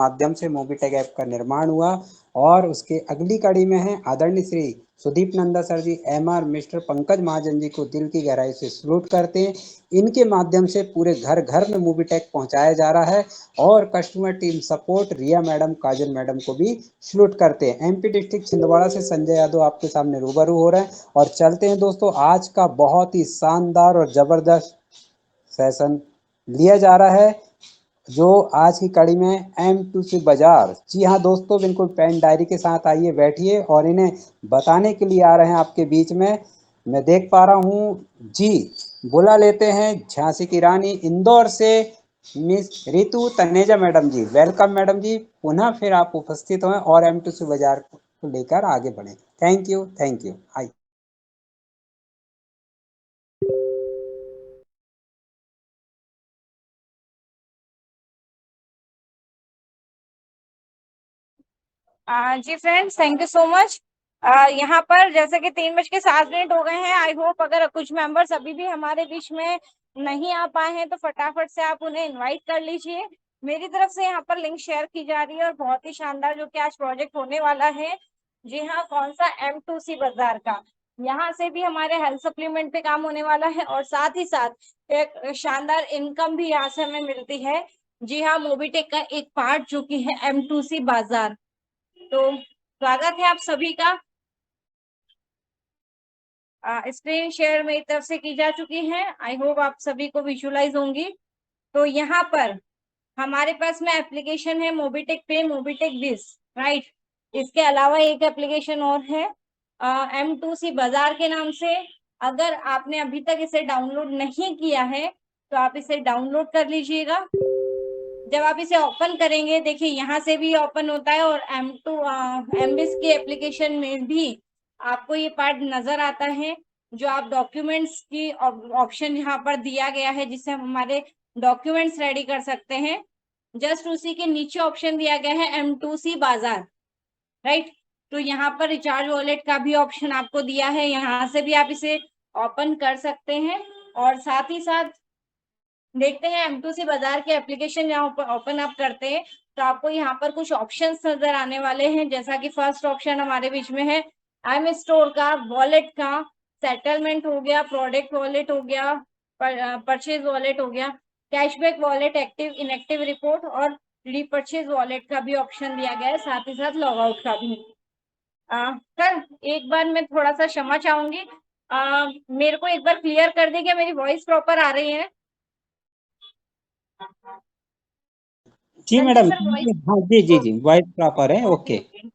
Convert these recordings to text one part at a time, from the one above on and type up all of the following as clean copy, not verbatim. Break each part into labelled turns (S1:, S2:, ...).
S1: माध्यम से Mobitech app का निर्माण हुआ और उसके अगली कड़ी में है आदरणीय श्री सुदीप नंदा सर जी, एमआर मिस्टर पंकज महाजन जी को दिल की गहराई से सलूट करते हैं। इनके माध्यम से पूरे घर घर में मोबीटेक पहुंचाया जा रहा है और कस्टमर टीम सपोर्ट रिया मैडम, काजल मैडम को भी सलूट करते हैं। एमपी डिस्ट्रिक्ट छिंदवाड़ा से संजय यादव आपके सामने रूबरू हो रहे हैं और चलते हैं दोस्तों, आज का बहुत ही शानदार और जबरदस्त सेशन लिया जा रहा है जो आज की कड़ी में M2C बाजार। जी हाँ दोस्तों, बिल्कुल पेन डायरी के साथ आइए, बैठिए और इन्हें बताने के लिए आ रहे हैं आपके बीच में। मैं देख पा रहा हूँ जी, बुला लेते हैं झांसी की रानी इंदौर से मिस रितु तनेजा मैडम जी। वेलकम मैडम जी, पुनः फिर आप उपस्थित हुए और M2C बाजार को लेकर आगे बढ़े। Thank you, thank you. आइए।
S2: जी friends, thank you so much. यहाँ पर जैसे कि 3:07 हो गए हैं। आई होप अगर कुछ मेंबर्स अभी भी हमारे बीच में नहीं आ पाए हैं तो फटाफट से आप उन्हें इनवाइट कर लीजिए। मेरी तरफ से यहाँ पर लिंक शेयर की जा रही है और बहुत ही शानदार जो कि आज प्रोजेक्ट होने वाला है। जी हाँ, कौन सा? M2C बाजार का। यहाँ से भी हमारे हेल्थ सप्लीमेंट पे काम होने वाला है और साथ ही साथ एक शानदार इनकम भी यहाँ से हमें मिलती है। जी हाँ, मोबीटेक का एक पार्ट जो कि है M2C बाजार। तो स्वागत है आप सभी का। स्क्रीन शेयर मेरी तरफ से की जा चुकी है। आई होप आप सभी को विजुअलाइज होंगी। तो यहाँ पर हमारे पास में एप्लीकेशन है मोबीटेक पे, मोबीटेक बिज, राइट। इसके अलावा एक एप्लीकेशन और है M2C बाजार के नाम से। अगर आपने अभी तक इसे डाउनलोड नहीं किया है तो आप इसे डाउनलोड कर लीजिएगा। जब आप इसे ओपन करेंगे, देखिए यहाँ से भी ओपन होता है और MBIS की एप्लीकेशन में भी आपको ये पार्ट नजर आता है जो आप डॉक्यूमेंट्स की ऑप्शन यहाँ पर दिया गया है जिससे हम हमारे डॉक्यूमेंट्स रेडी कर सकते हैं। जस्ट उसी के नीचे ऑप्शन दिया गया है M2C बाजार, राइट। तो यहाँ पर रिचार्ज वॉलेट का भी ऑप्शन आपको दिया है, यहाँ से भी आप इसे ओपन कर सकते हैं। और साथ ही साथ देखते हैं M2C बाजार के एप्लीकेशन यहाँ पर ओपन अप करते हैं तो आपको यहाँ पर कुछ ऑप्शंस नजर आने वाले हैं। जैसा कि फर्स्ट ऑप्शन हमारे बीच में है M स्टोर का, वॉलेट का, सेटलमेंट हो गया, प्रोडक्ट वॉलेट हो गया, परचेज वॉलेट हो गया, cashback wallet, active inactive report और रीपरचेज वॉलेट का भी ऑप्शन दिया गया है, साथ ही साथ लॉग आउट का भी। सर एक बार मैं थोड़ा सा क्षमा चाहूंगी, मेरे को एक बार क्लियर कर दे क्या मेरी वॉइस प्रॉपर आ रही है?
S1: जी
S2: संजय
S1: मैडम,
S2: सर वॉइस?
S1: हाँ जी जी जी, वॉइस प्रॉपर है,
S2: ओके
S1: ओके।
S2: ओके।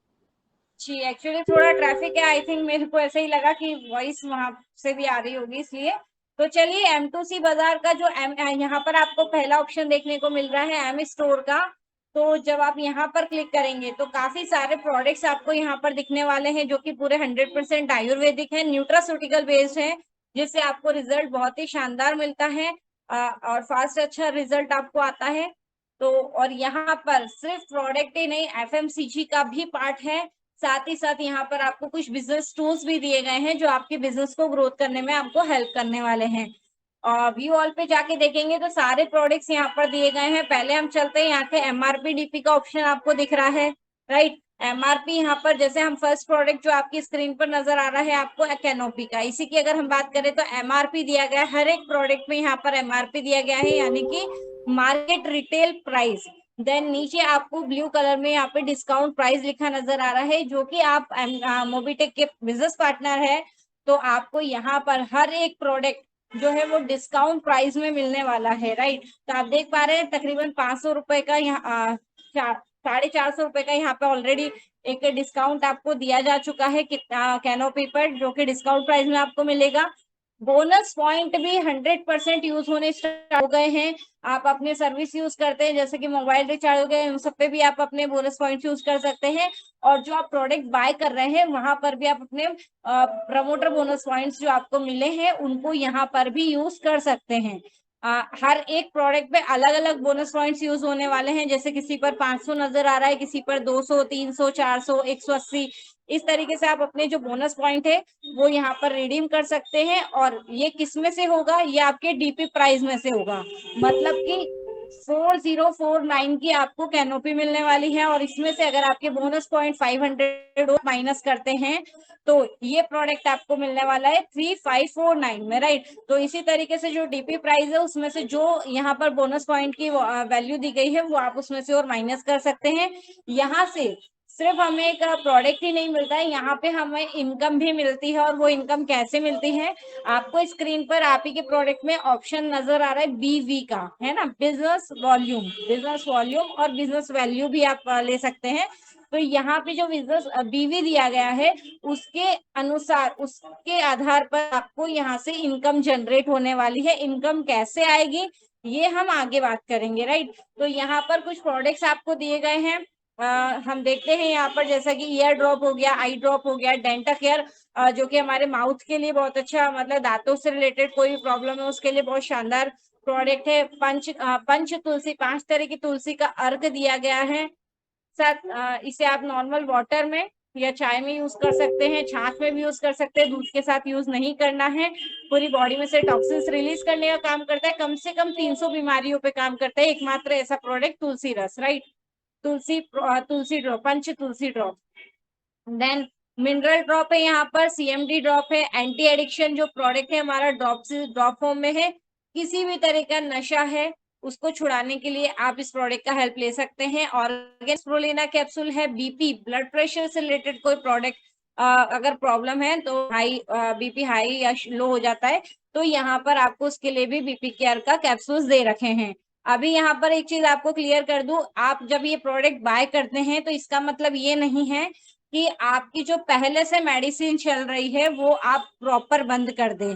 S2: जी एक्चुअली थोड़ा ट्रैफिक है, आई थिंक मेरे को ऐसे ही लगा कि वॉइस वहां से भी आ रही होगी इसलिए। तो चलिए M2C बाजार का जो यहाँ पर आपको पहला ऑप्शन देखने को मिल रहा है M स्टोर का। तो जब आप यहाँ पर क्लिक करेंगे तो काफी सारे प्रोडक्ट्स आपको यहाँ पर दिखने वाले हैं जो कि पूरे 100% आयुर्वेदिक है, न्यूट्रास्यूटिकल बेस्ड है, जिससे आपको रिजल्ट बहुत ही शानदार मिलता है और फास्ट अच्छा रिजल्ट आपको आता है। तो और यहाँ पर सिर्फ प्रोडक्ट ही नहीं, FMCG का भी पार्ट है। साथ ही साथ यहाँ पर आपको कुछ बिजनेस टूल्स भी दिए गए हैं जो आपके बिजनेस को ग्रोथ करने में आपको हेल्प करने वाले हैं। व्यू ऑल पे जाके देखेंगे तो सारे प्रोडक्ट्स यहाँ पर दिए गए हैं। पहले हम चलते हैं, यहाँ के MRP DP का ऑप्शन आपको दिख रहा है, राइट। MRP यहाँ पर जैसे हम फर्स्ट प्रोडक्ट जो आपकी स्क्रीन पर नजर आ रहा है आपको कैनोपी का, इसी की अगर हम बात करें तो MRP दिया गया है। हर एक प्रोडक्ट में यहाँ पर MRP दिया गया है, यानी कि मार्केट रिटेल प्राइस। देन नीचे आपको ब्लू कलर में यहाँ पे डिस्काउंट प्राइस लिखा नजर आ रहा है, जो कि आप मोबीटेक के बिजनेस पार्टनर है तो आपको यहाँ पर हर एक प्रोडक्ट जो है वो डिस्काउंट प्राइस में मिलने वाला है, राइट। तो आप देख पा रहे हैं तकरीबन 500 रुपए का यहाँ 450 रुपए का यहाँ पे ऑलरेडी एक डिस्काउंट आपको दिया जा चुका है कैनोपी पर, जो कि डिस्काउंट प्राइस में आपको मिलेगा। बोनस पॉइंट भी 100% यूज होने स्टार्ट हो गए हैं। आप अपने सर्विस यूज करते हैं जैसे कि मोबाइल रिचार्ज हो गए, उन सब पे भी आप अपने बोनस पॉइंट यूज कर सकते हैं। और जो आप प्रोडक्ट बाय कर रहे हैं वहां पर भी आप अपने प्रमोटर बोनस पॉइंट्स जो आपको मिले हैं उनको यहाँ पर भी यूज कर सकते हैं। हर एक प्रोडक्ट पे अलग अलग बोनस पॉइंट्स यूज होने वाले हैं, जैसे किसी पर 500 नजर आ रहा है, किसी पर 200, 300, 400, 180। इस तरीके से आप अपने जो बोनस पॉइंट है वो यहाँ पर रिडीम कर सकते हैं। और ये किस में से होगा? ये आपके DP प्राइस में से होगा, मतलब कि 4049 की आपको कैनोपी मिलने वाली है, और इसमें से अगर आपके बोनस पॉइंट 500 माइनस करते हैं तो ये प्रोडक्ट आपको मिलने वाला है 3549 में, राइट। तो इसी तरीके से जो डीपी प्राइस है उसमें से जो यहाँ पर बोनस पॉइंट की वैल्यू दी गई है वो आप उसमें से और माइनस कर सकते हैं। यहाँ से सिर्फ हमें एक प्रोडक्ट ही नहीं मिलता है, यहाँ पे हमें इनकम भी मिलती है। और वो इनकम कैसे मिलती है, आपको स्क्रीन पर आप ही के प्रोडक्ट में ऑप्शन नजर आ रहा है बीवी का, है ना, बिजनेस वॉल्यूम और बिजनेस वैल्यू भी आप ले सकते हैं। तो यहाँ पे जो बिजनेस बीवी दिया गया है उसके अनुसार, उसके आधार पर आपको यहाँ से इनकम जनरेट होने वाली है। इनकम कैसे आएगी ये हम आगे बात करेंगे, राइट। तो यहाँ पर कुछ प्रोडक्ट्स आपको दिए गए हैं। हम देखते हैं यहाँ पर, जैसा कि ईयर ड्रॉप हो गया, आई ड्रॉप हो गया, डेंटा केयर जो कि हमारे माउथ के लिए बहुत अच्छा, मतलब दांतों से रिलेटेड कोई भी प्रॉब्लम है उसके लिए बहुत शानदार प्रोडक्ट है। पंच तुलसी, 5 तरह की तुलसी का अर्क दिया गया है। साथ इसे आप नॉर्मल वाटर में या चाय में यूज कर सकते हैं, छाछ में भी यूज कर सकते हैं, दूध के साथ यूज नहीं करना है। पूरी बॉडी में से टॉक्सिन्स रिलीज करने का काम करता है, कम से कम 300 बीमारियों पे काम करता है एकमात्र ऐसा प्रोडक्ट तुलसी रस, राइट। तुलसी ड्रॉप, पंच तुलसी ड्रॉप। देन मिनरल ड्रॉप है, यहाँ पर सीएमडी ड्रॉप है। एंटी एडिक्शन जो प्रोडक्ट है हमारा ड्रॉप फॉर्म में है। किसी भी तरह का नशा है उसको छुड़ाने के लिए आप इस प्रोडक्ट का हेल्प ले सकते हैं। और स्प्रोलिना कैप्सूल है, बीपी ब्लड प्रेशर से रिलेटेड कोई प्रोडक्ट अगर प्रॉब्लम है तो हाई बीपी हाई या लो हो जाता है, तो यहाँ पर आपको उसके लिए भी बीपी केयर का कैप्सूल्स दे रखे हैं। अभी यहाँ पर एक चीज आपको क्लियर कर दूं, आप जब ये प्रोडक्ट बाय करते हैं तो इसका मतलब ये नहीं है कि आपकी जो पहले से मेडिसिन चल रही है वो आप प्रॉपर बंद कर दें।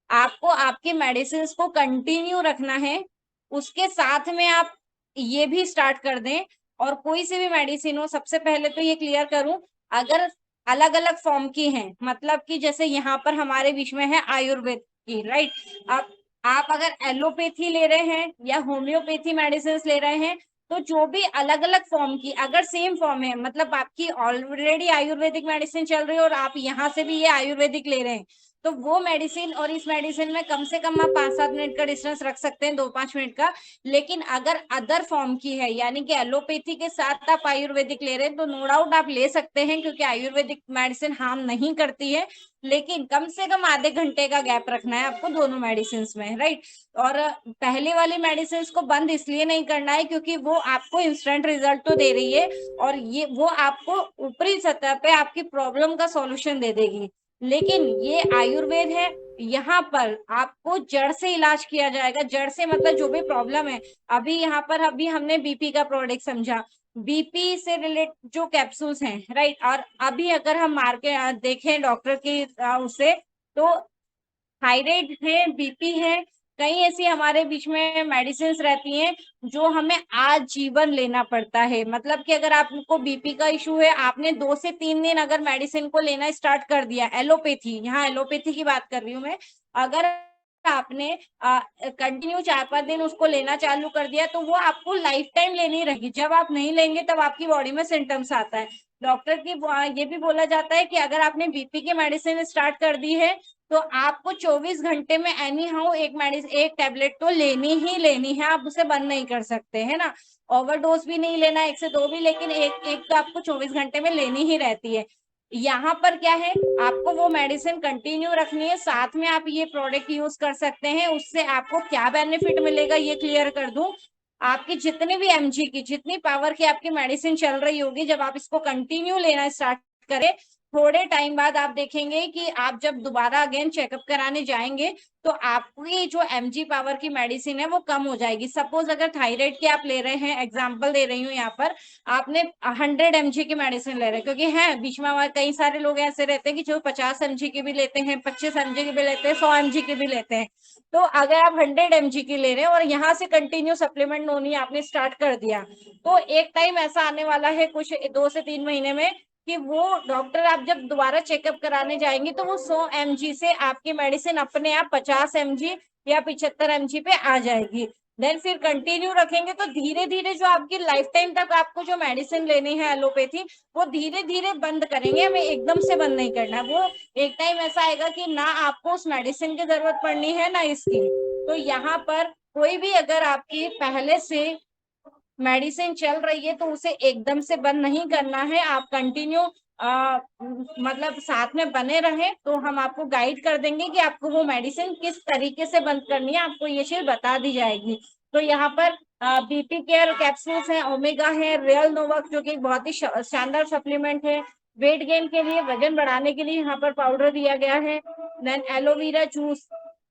S2: आपको आपके मेडिसिन को कंटिन्यू रखना है, उसके साथ में आप ये भी स्टार्ट कर दें। और कोई सी भी मेडिसिन हो, सबसे पहले तो ये क्लियर करूं, अगर अलग अलग फॉर्म की हैं, मतलब कि जैसे यहाँ पर हमारे बीच में है आयुर्वेद की, राइट। अब आप अगर एलोपैथी ले रहे हैं या होम्योपैथी मेडिसिन ले रहे हैं, तो जो भी अलग अलग फॉर्म की, अगर सेम फॉर्म है, मतलब आपकी ऑलरेडी आयुर्वेदिक मेडिसिन चल रही है और आप यहाँ से भी ये आयुर्वेदिक ले रहे हैं, तो वो मेडिसिन और इस मेडिसिन में कम से कम आप 5-7 मिनट का डिस्टेंस रख सकते हैं, 2-5 मिनट का। लेकिन अगर अदर फॉर्म की है, यानी कि एलोपैथी के साथ आप आयुर्वेदिक ले रहे हैं, तो नो डाउट आप ले सकते हैं, क्योंकि आयुर्वेदिक मेडिसिन हार्म नहीं करती है। लेकिन कम से कम आधे घंटे का गैप रखना है आपको दोनों मेडिसिन में, राइट। और पहले वाली मेडिसिन को बंद इसलिए नहीं करना है क्योंकि वो आपको इंस्टेंट रिजल्ट तो दे रही है, और ये वो आपको ऊपरी सतह पे आपकी प्रॉब्लम का सॉल्यूशन दे देगी। लेकिन ये आयुर्वेद है, यहाँ पर आपको जड़ से इलाज किया जाएगा। जड़ से मतलब जो भी प्रॉब्लम है, अभी यहाँ पर अभी हमने बीपी का प्रोडक्ट समझा, बीपी से रिलेट जो कैप्सूल्स हैं, राइट। और अभी अगर हम मार्केट देखें डॉक्टर की उससे, तो थायराइड है, बीपी है, कई ऐसी हमारे बीच में मेडिसिन रहती हैं जो हमें आजीवन लेना पड़ता है। मतलब कि अगर आपको बीपी का इशू है, आपने 2 से 3 दिन अगर मेडिसिन को लेना स्टार्ट कर दिया, एलोपैथी, यहाँ एलोपैथी की बात कर रही हूँ मैं, अगर आपने कंटिन्यू 4-5 दिन उसको लेना चालू कर दिया, तो वो आपको लाइफ टाइम लेनी रहेगी। जब आप नहीं लेंगे तब आपकी बॉडी में सिम्टम्स आता है। डॉक्टर की ये भी बोला जाता है कि अगर आपने बीपी की मेडिसिन स्टार्ट कर दी है, तो आपको 24 घंटे में एनी हाउ एक टैबलेट तो लेनी ही लेनी है, आप उसे बंद नहीं कर सकते, है ना। ओवरडोज भी नहीं लेना, 1 से 2 भी, लेकिन एक एक तो आपको 24 घंटे में लेनी ही रहती है। यहाँ पर क्या है, आपको वो मेडिसिन कंटिन्यू रखनी है, साथ में आप ये प्रोडक्ट यूज कर सकते हैं। उससे आपको क्या बेनिफिट मिलेगा ये क्लियर कर दूं, आपकी जितनी भी एमजी की, जितनी पावर की आपकी मेडिसिन चल रही होगी, जब आप इसको कंटिन्यू लेना स्टार्ट करें, थोड़े टाइम बाद आप देखेंगे कि आप जब दोबारा अगेन चेकअप कराने जाएंगे तो आपकी जो एमजी पावर की मेडिसिन है वो कम हो जाएगी। सपोज अगर थायराइड की आप ले रहे हैं, एग्जांपल दे रही हूँ यहाँ पर, आपने 100 एमजी की मेडिसिन ले रहे हैं, क्योंकि है बीच में हमारे कई सारे लोग ऐसे रहते हैं कि जो 50 एमजी की भी लेते हैं, 25 एमजी की भी लेते हैं, 100 एमजी की भी लेते हैं। तो अगर आप 100 एमजी की ले रहे हैं और यहाँ से कंटिन्यू सप्लीमेंट नोनी आपने स्टार्ट कर दिया, तो एक टाइम ऐसा आने वाला है कुछ 2 से 3 महीने में कि वो डॉक्टर, आप जब दोबारा चेकअप कराने जाएंगे तो वो 100 एमजी से आपकी मेडिसिन अपने आप 50 एमजी या 75 एमजी पे आ जाएगी। देन फिर कंटिन्यू रखेंगे तो धीरे धीरे जो आपकी लाइफ टाइम तक आपको जो मेडिसिन लेनी है एलोपैथी, वो धीरे धीरे बंद करेंगे, हमें एकदम से बंद नहीं करना है। वो एक टाइम ऐसा आएगा कि ना आपको उस मेडिसिन की जरूरत पड़नी है ना इसकी। तो यहाँ पर कोई भी अगर आपकी पहले से मेडिसिन चल रही है तो उसे एकदम से बंद नहीं करना है, आप कंटिन्यू मतलब साथ में बने रहें, तो हम आपको गाइड कर देंगे कि आपको वो मेडिसिन किस तरीके से बंद करनी है, आपको ये चीज बता दी जाएगी। तो यहाँ पर बीपी केयर कैप्सूल्स है, ओमेगा है, रियल नोवक जो कि बहुत ही शानदार सप्लीमेंट है, वेट गेन के लिए, वजन बढ़ाने के लिए यहाँ पर पाउडर दिया गया है। देन एलोवेरा जूस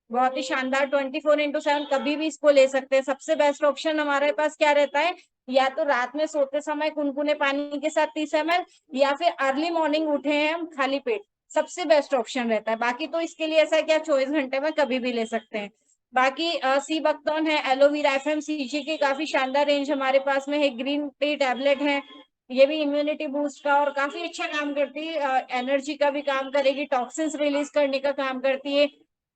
S2: बहुत ही शानदार, 24/7 कभी भी इसको ले सकते हैं। सबसे बेस्ट ऑप्शन हमारे पास क्या रहता है, या तो रात में सोते समय गुनगुने पानी के साथ 30 ml, या फिर अर्ली मॉर्निंग उठे हैं हम खाली पेट, सबसे बेस्ट ऑप्शन रहता है। बाकी तो इसके लिए ऐसा है कि आप 24 घंटे में कभी भी ले सकते हैं। बाकी सी बकथॉर्न है, एलोवेरा, एफएमसीजी की काफी शानदार रेंज हमारे पास में है, ग्रीन टी टैबलेट है, ये भी इम्यूनिटी बूस्ट का और काफी अच्छा काम करती है, एनर्जी का भी काम करेगी, टॉक्सिन्स रिलीज करने का काम करती है।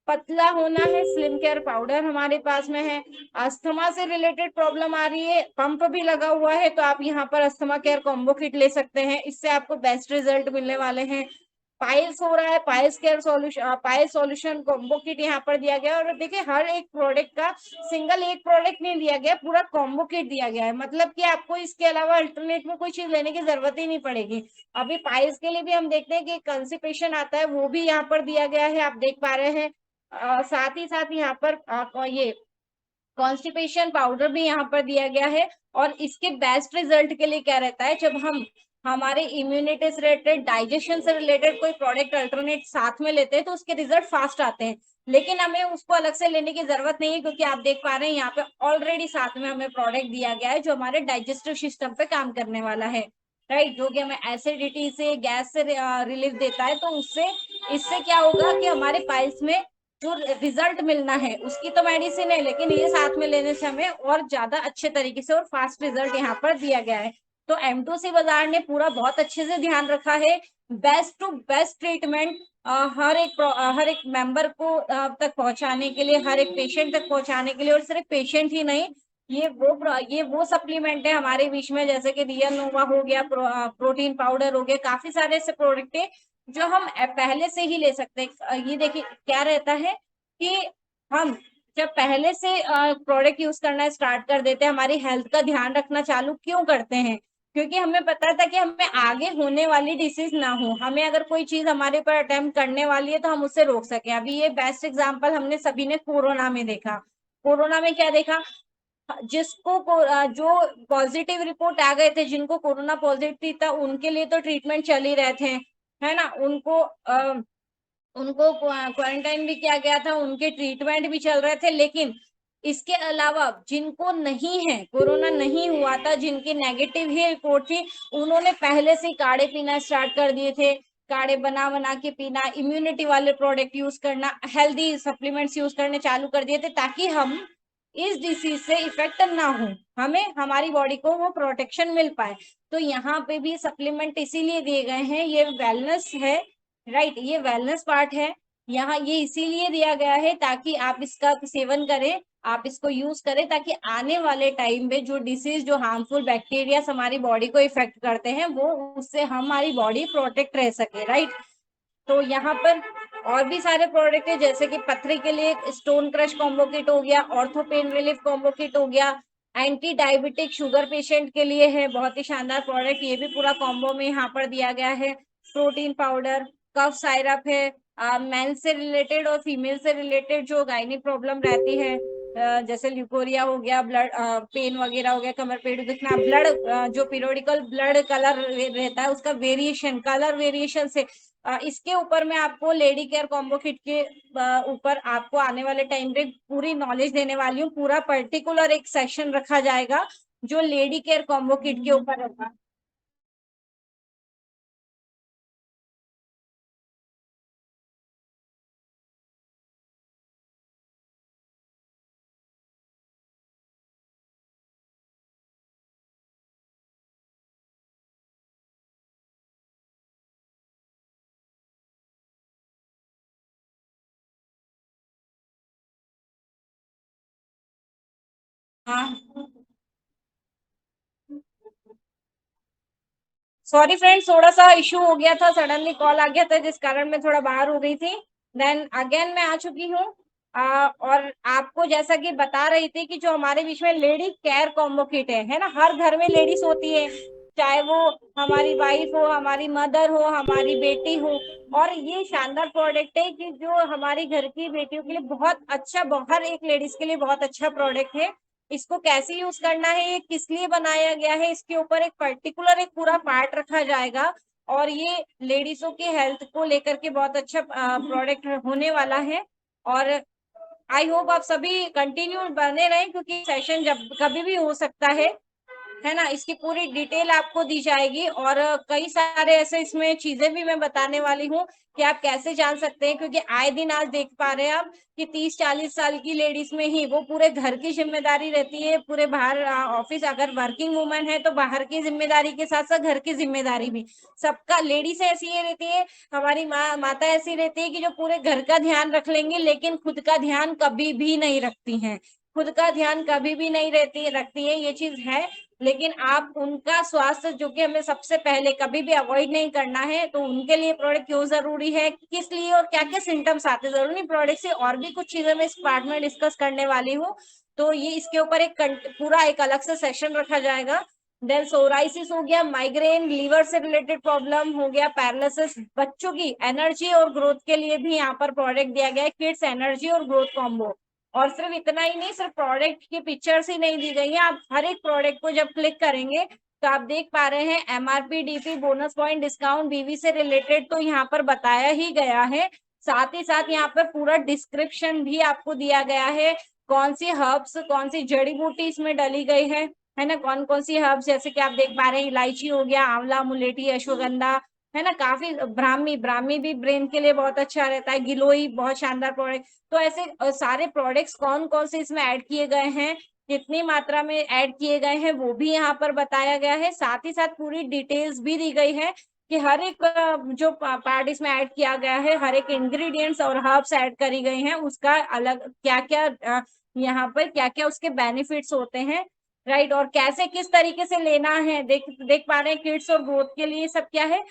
S2: पतला होना है, स्लिम केयर पाउडर हमारे पास में है। अस्थमा से रिलेटेड प्रॉब्लम आ रही है, पंप भी लगा हुआ है, तो आप यहाँ पर अस्थमा केयर कॉम्बो किट ले सकते हैं, इससे आपको बेस्ट रिजल्ट मिलने वाले हैं। पाइल्स हो रहा है, piles care solution, piles solution combo kit यहाँ पर दिया गया है। और देखिए हर एक प्रोडक्ट का सिंगल एक प्रोडक्ट नहीं दिया गया, पूरा कॉम्बो किट दिया गया है, मतलब कि आपको इसके अलावा अल्टरनेट में कोई चीज लेने की जरूरत ही नहीं पड़ेगी। अभी पाइल्स के लिए भी हम देखते हैं कि कंस्टिपेशन आता है, वो भी यहाँ पर दिया गया है, आप देख पा रहे हैं। साथ ही साथ यहाँ पर ये कॉन्स्टिपेशन पाउडर भी यहाँ पर दिया गया है। और इसके बेस्ट रिजल्ट के लिए क्या रहता है, जब हम हमारे इम्यूनिटी से रिलेटेड, डाइजेशन से रिलेटेड कोई प्रोडक्ट अल्टरनेट साथ में लेते हैं तो उसके रिजल्ट फास्ट आते हैं, लेकिन हमें उसको अलग से लेने की जरूरत नहीं है, क्योंकि आप देख पा रहे हैं यहाँ पे ऑलरेडी साथ में हमें प्रोडक्ट दिया गया है जो हमारे डाइजेस्टिव सिस्टम पे काम करने वाला है, राइट, जो कि हमें एसिडिटी से, गैस से रिलीफ देता है। तो उससे इससे क्या होगा कि हमारे पाइल्स में जो रिजल्ट मिलना है उसकी तो मेडिसिन है, लेकिन ये साथ में लेने से हमें और ज्यादा अच्छे तरीके से और फास्ट रिजल्ट यहाँ पर दिया गया है। तो M2C बाजार ने पूरा बहुत अच्छे से ध्यान रखा है, बेस्ट टू बेस्ट ट्रीटमेंट हर एक मेंबर को तक पहुंचाने के लिए, हर एक पेशेंट तक पहुंचाने के लिए। और सिर्फ पेशेंट ही नहीं, ये वो सप्लीमेंट है हमारे बीच में, जैसे कि रियल नोवा हो गया, प्रोटीन पाउडर हो गया, काफी सारे ऐसे प्रोडक्ट है जो हम पहले से ही ले सकते हैं। ये देखिए क्या रहता है कि हम जब पहले से प्रोडक्ट यूज करना स्टार्ट कर देते हैं, हमारी हेल्थ का ध्यान रखना चालू क्यों करते हैं, क्योंकि हमें पता था कि हमें आगे होने वाली डिसीज ना हो, हमें अगर कोई चीज हमारे ऊपर अटेम्प्ट करने वाली है तो हम उससे रोक सके। अभी ये बेस्ट एग्जांपल हमने सभी ने कोरोना में देखा। कोरोना में क्या देखा, जो पॉजिटिव रिपोर्ट आ गए थे, जिनको कोरोना पॉजिटिव था, उनके लिए तो ट्रीटमेंट चल ही रहे थे, है ना, उनको क्वारंटाइन भी किया गया था, उनके ट्रीटमेंट भी चल रहे थे। लेकिन इसके अलावा जिनको नहीं है, कोरोना नहीं हुआ था, जिनकी नेगेटिव ही रिपोर्ट थी, उन्होंने पहले से काढ़े पीना स्टार्ट कर दिए थे, काढ़े बना बना के पीना, इम्यूनिटी वाले प्रोडक्ट यूज करना, हेल्दी सप्लीमेंट्स यूज करने चालू कर दिए थे, ताकि हम इस डिसीज से इफेक्ट ना हो, हमें हमारी बॉडी को वो प्रोटेक्शन मिल पाए। तो यहाँ पे भी सप्लीमेंट इसीलिए दिए गए हैं, ये वेलनेस है, राइट, ये वेलनेस पार्ट है। यहाँ ये इसीलिए दिया गया है ताकि आप इसका सेवन करें, आप इसको यूज करें, ताकि आने वाले टाइम में जो डिसीज, जो हार्मफुल बैक्टीरिया हमारी बॉडी को इफेक्ट करते हैं, वो उससे हमारी बॉडी प्रोटेक्ट रह सके, राइट। तो यहाँ पर और भी सारे प्रोडक्ट है, जैसे कि पथरी के लिए स्टोन क्रश कॉम्बो किट हो गया, ortho pain relief combo kit हो गया, एंटी डायबिटिक शुगर पेशेंट के लिए है बहुत ही शानदार प्रोडक्ट, ये भी पूरा कॉम्बो में यहाँ पर दिया गया है। प्रोटीन पाउडर, कफ साइरप है, मेन से रिलेटेड और फीमेल से रिलेटेड जो गायनिक प्रॉब्लम रहती है, जैसे ल्यूकोरिया हो गया, ब्लड पेन वगैरह हो गया, कमर पेट दुखना, ब्लड जो पीरियोडिकल ब्लड कलर रहता है उसका वेरिएशन, कलर वेरिएशन से, इसके ऊपर मैं आपको लेडी केयर कॉम्बो किट के ऊपर आपको आने वाले टाइम पे पूरी नॉलेज देने वाली हूँ। पूरा पर्टिकुलर एक सेक्शन रखा जाएगा जो लेडी केयर कॉम्बो किट के ऊपर होगा। हाँ, सॉरी फ्रेंड्स, थोड़ा सा इशू हो गया था, सडनली कॉल आ गया था जिस कारण मैं थोड़ा बाहर हो गई थी। देन अगेन मैं आ चुकी हूँ। और आपको जैसा कि बता रही थी कि जो हमारे बीच में लेडी केयर कॉम्बो किट है ना, हर घर में लेडीज होती है, चाहे वो हमारी वाइफ हो, हमारी मदर हो, हमारी बेटी हो। और ये शानदार प्रोडक्ट है कि जो हमारी घर की बेटियों के लिए बहुत अच्छा, हर एक लेडीज के लिए बहुत अच्छा प्रोडक्ट है। इसको कैसे यूज करना है, ये किस लिए बनाया गया है, इसके ऊपर एक पर्टिकुलर एक पूरा पार्ट रखा जाएगा। और ये लेडीजों की हेल्थ को लेकर के बहुत अच्छा प्रोडक्ट होने वाला है। और आई होप आप सभी कंटिन्यू बने रहें, क्योंकि सेशन जब कभी भी हो सकता है ना। इसकी पूरी डिटेल आपको दी जाएगी, और कई सारे ऐसे इसमें चीजें भी मैं बताने वाली हूँ कि आप कैसे जान सकते हैं, क्योंकि आए दिन आज देख पा रहे हैं आप कि 30-40 साल की लेडीज में ही वो पूरे घर की जिम्मेदारी रहती है, पूरे बाहर ऑफिस, अगर वर्किंग वुमन है तो बाहर की जिम्मेदारी के साथ साथ घर की जिम्मेदारी भी सबका। लेडीज ऐसी ही रहती है, हमारी माता ऐसी रहती है कि जो पूरे घर का ध्यान रख लेंगी, लेकिन खुद का ध्यान कभी भी नहीं रखती हैं, खुद का ध्यान कभी भी नहीं रखती है, ये चीज है। लेकिन आप उनका स्वास्थ्य, जो कि हमें सबसे पहले कभी भी अवॉइड नहीं करना है, तो उनके लिए प्रोडक्ट क्यों जरूरी है, किस लिए और क्या क्या सिम्टम्स आते हैं, जरूरी प्रोडक्ट से और भी कुछ चीजें मैं इस पार्ट में डिस्कस करने वाली हूँ। तो ये इसके ऊपर एक पूरा एक अलग से सेशन रखा जाएगा। देन सोराइसिस हो गया, माइग्रेन, लीवर से रिलेटेड प्रॉब्लम हो गया, पैरालिसिस, बच्चों की एनर्जी और ग्रोथ के लिए भी यहाँ पर प्रोडक्ट दिया गया है, किड्स एनर्जी और ग्रोथ कॉम्बो। और सिर्फ इतना ही नहीं, सिर्फ प्रोडक्ट की पिक्चर्स ही नहीं दी गई है, आप हर एक प्रोडक्ट को जब क्लिक करेंगे तो आप देख पा रहे हैं MRP, DP, bonus point, discount, बीवी से रिलेटेड तो यहाँ पर बताया ही गया है। साथ ही साथ यहाँ पर पूरा डिस्क्रिप्शन भी आपको दिया गया है, कौन सी हर्ब्स, कौन सी जड़ी बूटी इसमें डली गई है ना, कौन कौन सी हर्ब्स, जैसे कि आप देख पा रहे हैं इलायची हो गया, आंवला, मुलेठी, अश्वगंधा, है ना, काफी ब्राह्मी, ब्राह्मी भी ब्रेन के लिए बहुत अच्छा रहता है, गिलोई बहुत शानदार प्रोडक्ट। तो ऐसे सारे प्रोडक्ट्स कौन कौन से इसमें ऐड किए गए हैं, कितनी मात्रा में ऐड किए गए हैं, वो भी यहाँ पर बताया गया है। साथ ही साथ पूरी डिटेल्स भी दी गई है कि हर एक जो पार्ट इसमें ऐड किया गया है, हर एक इंग्रेडिएंट्स और हर्ब्स ऐड करी गई हैं, उसका अलग क्या क्या यहाँ पर क्या क्या उसके बेनिफिट्स होते हैं, राइट। और कैसे किस तरीके से लेना है, देख देख पा रहे हैं किड्स और ग्रोथ के लिए सब क्या है,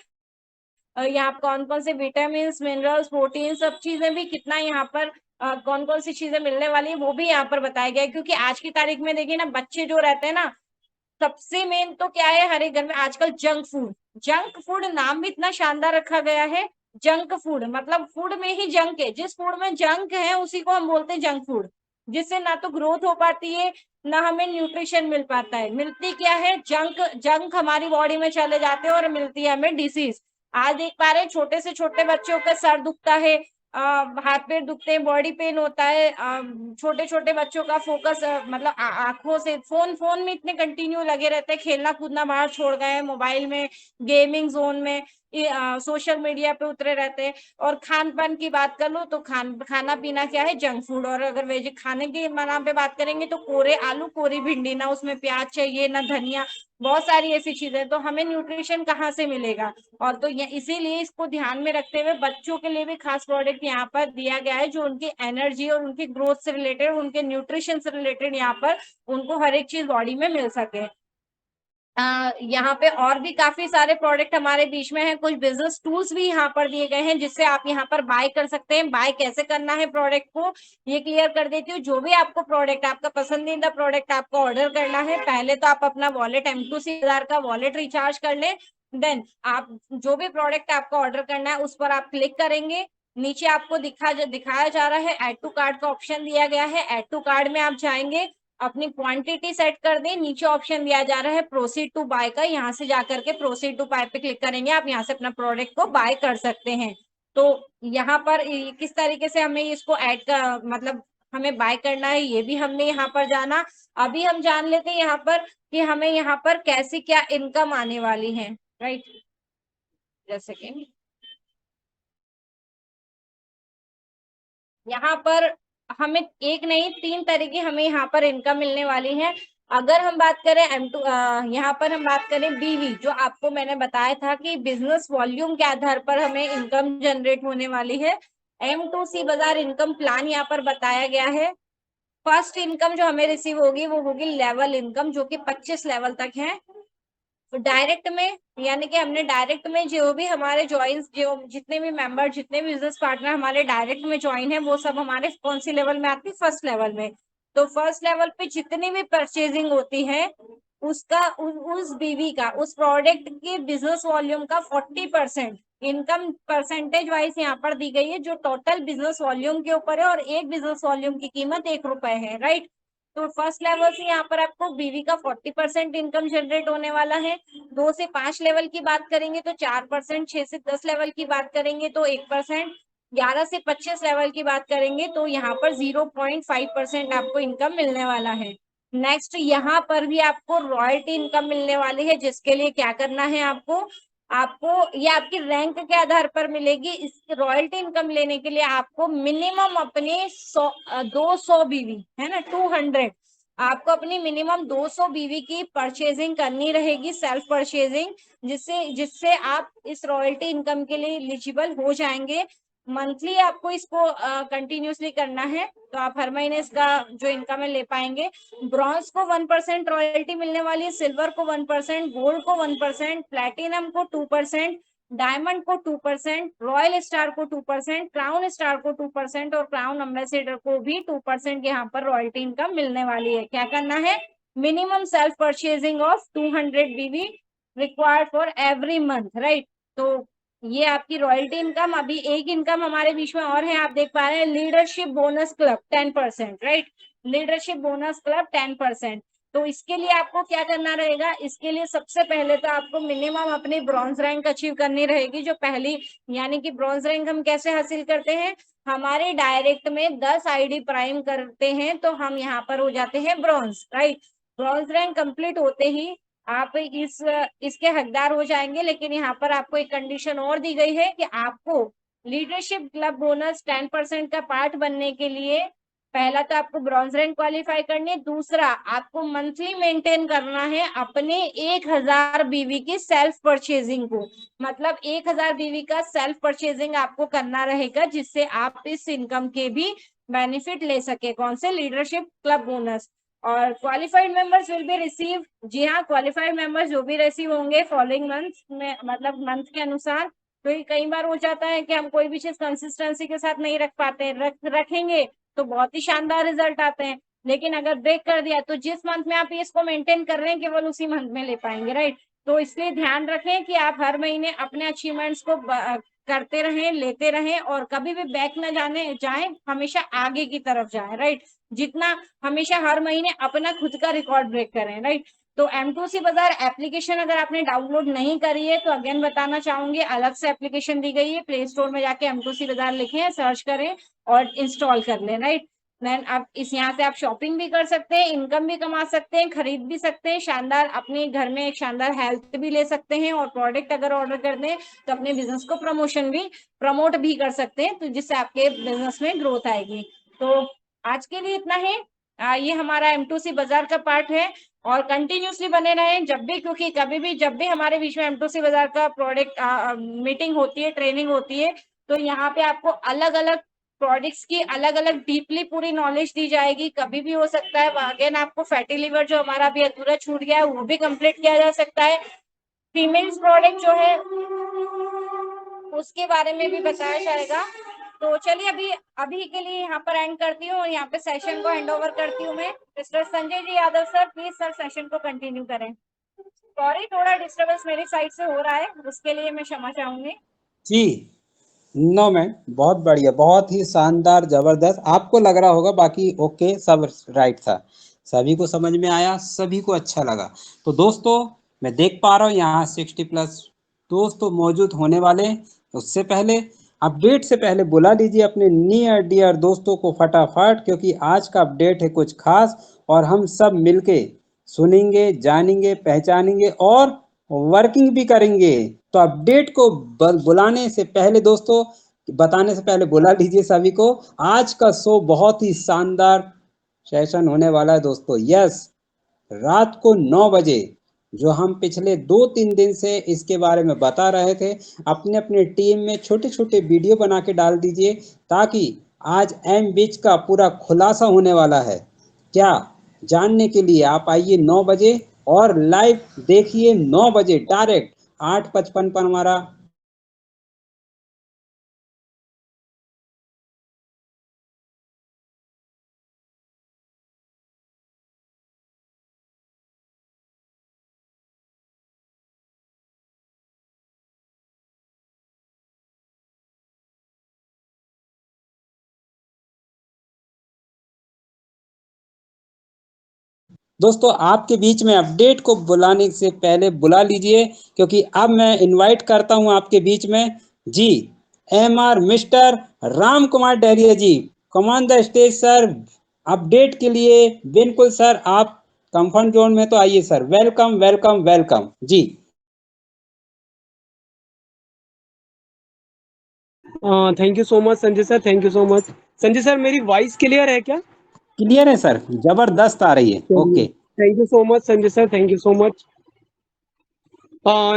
S2: यहाँ कौन कौन से विटामिन, मिनरल्स, प्रोटीन, सब चीजें भी कितना यहाँ पर कौन कौन सी चीजें मिलने वाली है वो भी यहाँ पर बताया गया है। क्योंकि आज की तारीख में देखिए ना, बच्चे जो रहते हैं ना, सबसे मेन तो क्या है, हर एक घर में आजकल जंक फूड, जंक फूड नाम भी इतना शानदार रखा गया है। जंक फूड मतलब फूड में ही जंक है, जिस फूड में जंक है उसी को हम बोलते हैं जंक फूड, जिससे ना तो ग्रोथ हो पाती है, ना हमें न्यूट्रिशन मिल पाता है, मिलती क्या है, जंक, जंक हमारी बॉडी में चले जाते हैं और मिलती है हमें डिसीज। आज देख पा रहे हैं छोटे से छोटे बच्चों का सर दुखता है, हाथ पैर दुखते हैं, बॉडी पेन होता है, छोटे छोटे बच्चों का फोकस मतलब आंखों से, फोन फोन में इतने कंटिन्यू लगे रहते हैं, खेलना कूदना बाहर छोड़ गए हैं, मोबाइल में, गेमिंग जोन में, सोशल मीडिया पे उतरे रहते हैं। और खान पान की बात कर लो तो खाना पीना क्या है, जंक फूड। और अगर वेज खाने के नाम पे बात करेंगे तो कोरे आलू, कोरी भिंडी, ना उसमें प्याज चाहिए ना धनिया, बहुत सारी ऐसी चीजें, तो हमें न्यूट्रिशन कहाँ से मिलेगा। और तो ये इसीलिए इसको ध्यान में रखते हुए बच्चों के लिए भी खास प्रोडक्ट यहाँ पर दिया गया है, जो उनकी एनर्जी और उनकी ग्रोथ से रिलेटेड, उनके न्यूट्रिशन से रिलेटेड यहाँ पर उनको हर एक चीज बॉडी में मिल सके। यहाँ पे और भी काफी सारे प्रोडक्ट हमारे बीच में हैं, कुछ बिजनेस टूल्स भी यहाँ पर दिए गए हैं जिससे आप यहाँ पर बाय कर सकते हैं। बाय कैसे करना है प्रोडक्ट को, ये क्लियर कर देती हूँ। जो भी आपको प्रोडक्ट, आपका पसंदीदा प्रोडक्ट आपको ऑर्डर करना है, पहले तो आप अपना वॉलेट, M2C बाजार का वॉलेट रिचार्ज कर लें। देन आप जो भी प्रोडक्ट आपको ऑर्डर करना है उस पर आप क्लिक करेंगे, नीचे आपको दिखाया जा रहा है ऐड टू कार्ट का ऑप्शन दिया गया है, ऐड टू कार्ट में आप जाएंगे, अपनी क्वांटिटी सेट कर दें, नीचे ऑप्शन दिया जा रहा है प्रोसीड टू बाय का, यहाँ से जाकर के प्रोसीड टू बाय पे क्लिक करेंगे, आप यहाँ से अपना प्रोडक्ट को बाय कर सकते हैं। तो यहाँ पर किस तरीके से हमें इसको ऐड का मतलब हमें बाय करना है, ये भी हमने यहाँ पर जाना। अभी हम जान लेते हैं यहाँ पर कि हमें यहाँ पर कैसे क्या इनकम आने वाली है, राइट। जैसे कि यहाँ पर हमें एक नहीं, 3 तरह की हमें यहाँ पर इनकम मिलने वाली है। अगर हम बात करें M2, यहाँ पर हम बात करें बीवी, जो आपको मैंने बताया था कि बिजनेस वॉल्यूम के आधार पर हमें इनकम जनरेट होने वाली है। M2C बाजार इनकम प्लान यहाँ पर बताया गया है। फर्स्ट इनकम जो हमें रिसीव होगी वो होगी लेवल इनकम, जो कि 25 लेवल तक है। डायरेक्ट में, यानी कि हमने डायरेक्ट में जो भी हमारे ज्वाइंस, जो जितने भी मेंबर, जितने भी बिजनेस पार्टनर हमारे डायरेक्ट में ज्वाइन है, वो सब हमारे कौन सी लेवल में आती है? फर्स्ट लेवल में। तो फर्स्ट लेवल पे जितनी भी परचेजिंग होती है उसका उस बीवी का, उस प्रोडक्ट के बिजनेस वॉल्यूम का 40% इनकम परसेंटेज वाइज यहाँ पर दी गई है, जो टोटल बिजनेस वॉल्यूम के ऊपर है, और एक बिजनेस वॉल्यूम की कीमत 1 रुपए है, राइट। तो फर्स्ट लेवल से यहाँ पर आपको बीवी का 40% इनकम जनरेट होने वाला है। 2 से 5 लेवल की बात करेंगे तो 4%, 6 से 10 लेवल की बात करेंगे तो 1%, 11 से 25 लेवल की बात करेंगे तो यहाँ पर 0.5% आपको इनकम मिलने वाला है। नेक्स्ट यहाँ पर भी आपको रॉयल्टी इनकम मिलने वाली है, जिसके लिए क्या करना है आपको, ये आपकी रैंक के आधार पर मिलेगी। इस रॉयल्टी इनकम लेने के लिए आपको मिनिमम अपने 200 बीवी है ना, 200, आपको अपनी मिनिमम 200 बीवी की परचेजिंग करनी रहेगी, सेल्फ परचेजिंग, जिससे जिससे आप इस रॉयल्टी इनकम के लिए एलिजिबल हो जाएंगे। मंथली आपको इसको कंटिन्यूसली करना है, तो आप हर महीने इसका जो इनकम है ले पाएंगे। ब्रॉन्ज को 1% रॉयल्टी मिलने वाली है, सिल्वर को 1%, गोल्ड को 1%, प्लेटिनम को 2%, डायमंड को 2%, रॉयल स्टार को 2%, क्राउन स्टार को 2% और क्राउन एम्बेसडर को भी 2% यहाँ पर रॉयल्टी इनकम मिलने वाली है। क्या करना है? मिनिमम सेल्फ परचेजिंग ऑफ 200 बीवी required for every month, right. तो ये आपकी रॉयल्टी इनकम। अभी एक इनकम हमारे बीच में और है, आप देख पा रहे हैं, leadership bonus club 10%, right. Leadership bonus club 10%। तो इसके लिए आपको क्या करना रहेगा? इसके लिए सबसे पहले तो आपको मिनिमम अपनी ब्रॉन्ज रैंक अचीव करनी रहेगी, जो पहली, यानी कि ब्रॉन्ज रैंक हम कैसे हासिल करते हैं? हमारे डायरेक्ट में 10 आईडी प्राइम करते हैं तो हम यहाँ पर हो जाते हैं bronze, right. Bronze rank complete होते ही आप इसके हकदार हो जाएंगे, लेकिन यहाँ पर आपको एक कंडीशन और दी गई है कि आपको लीडरशिप क्लब बोनस 10% का पार्ट बनने के लिए पहला तो आपको ब्रॉन्ज रैंक क्वालिफाई करनी है, दूसरा आपको मंथली मेंटेन करना है अपने 1000 बीवी की सेल्फ परचेजिंग को। मतलब 1000 बीवी का सेल्फ परचेजिंग आपको करना रहेगा, जिससे आप इस इनकम के भी बेनिफिट ले सके। कौन से? Leadership club bonus. और qualified members will be receive, जी हाँ, क्वालिफाइड मेंबर्स जो भी रिसीव होंगे फॉलोइंग मंथ में, मतलब मंथ के अनुसार। तो ये कई बार हो जाता है कि हम कोई भी चीज कंसिस्टेंसी के साथ नहीं रख पाते, रखेंगे तो बहुत ही शानदार रिजल्ट आते हैं, लेकिन अगर ब्रेक कर दिया तो जिस मंथ में आप इसको मेंटेन कर रहे हैं केवल उसी मंथ में ले पाएंगे, राइट। तो इसलिए ध्यान रखें कि आप हर महीने अपने अचीवमेंट्स को करते रहें, लेते रहें, और कभी भी बैक न जाए, हमेशा आगे की तरफ जाए, राइट। जितना हमेशा हर महीने अपना खुद का रिकॉर्ड ब्रेक करें, राइट। तो M2C बाजार एप्लीकेशन अगर आपने डाउनलोड नहीं करी है तो अगेन बताना चाहूंगी, अलग से एप्लीकेशन दी गई है, प्ले स्टोर में जाके M2C बाजार लिखें, सर्च करें और इंस्टॉल कर लें, राइट। देन आप यहाँ से आप शॉपिंग भी कर सकते हैं, इनकम भी कमा सकते हैं, खरीद भी सकते हैं, शानदार अपने घर में एक शानदार हेल्थ भी ले सकते हैं, और प्रोडक्ट अगर ऑर्डर कर दें तो अपने बिजनेस को प्रमोट भी कर सकते हैं, तो जिससे आपके बिजनेस में ग्रोथ आएगी। तो आज के लिए इतना है। ये हमारा M2C बाजार का पार्ट है, और कंटिन्यूसली बने रहें जब भी, क्योंकि कभी भी जब भी हमारे बीच में M2C बाजार का प्रोडक्ट मीटिंग होती है, ट्रेनिंग होती है, तो यहाँ पे आपको अलग अलग प्रोडक्ट्स की अलग अलग डीपली पूरी नॉलेज दी जाएगी। कभी भी हो सकता है अगेन आपको फैटी लिवर जो हमारा अभी अधूरा छूट गया है वो भी कंप्लीट किया जा सकता है। फीमेल्स प्रोडक्ट जो है उसके बारे में भी बताया जाएगा। तो चलिए अभी के लिए यहाँ पर एंड करती हूँ, और यहाँ पे सेशन को हैंड ओवर करती हूँ मैं mister Sanjay ji Yadav sir. Please sir session को कंटिन्यू करें। सॉरी, थोड़ा डिस्टर्बेंस मेरी साइड से हो रहा है, उसके लिए मैं क्षमा चाहूंगी
S1: जी। नो मैम, बहुत बढ़िया, बहुत ही शानदार, जबरदस्त। आपको लग रहा होगा बाकी ओके सब राइट था, सभी को समझ में आया, सभी को अच्छा लगा। तो दोस्तों मैं देख पा रहा हूँ यहाँ 60+ दोस्तों मौजूद होने वाले। उससे पहले अपडेट से पहले बुला लीजिए अपने नियर डियर दोस्तों को फटाफट, क्योंकि आज का अपडेट है कुछ खास, और हम सब मिलके सुनेंगे, जानेंगे, पहचानेंगे और वर्किंग भी करेंगे। तो अपडेट को बुलाने से पहले दोस्तों, बताने से पहले बुला लीजिए सभी को। आज का शो बहुत ही शानदार सेशन होने वाला है दोस्तों। यस, रात को 9 बजे, जो हम पिछले 2-3 दिन से इसके बारे में बता रहे थे, अपने अपने टीम में छोटे छोटे वीडियो बना के डाल दीजिए, ताकि आज M-Biz का पूरा खुलासा होने वाला है। क्या जानने के लिए आप आइए 9 बजे और लाइव देखिए 9 बजे डायरेक्ट 8:55 पर हमारा दोस्तों आपके बीच में अपडेट को बुलाने से पहले बुला लीजिए, क्योंकि अब मैं इनवाइट करता हूं आपके बीच में जी MR mister Ram Kumar Dahariya ji. Come on the stage sir. Update के लिए बिल्कुल सर, आप कंफर्ट जोन में तो आइए सर। वेलकम वेलकम वेलकम जी।
S3: Thank you so much Sanjay sir, thank you so much. Sanjay sir मेरी वॉइस क्लियर है क्या?
S1: क्लियर है सर, जबरदस्त आ रही है।
S3: चलिए,
S1: okay.
S3: Thank you so much Sanjay sir, thank you so much.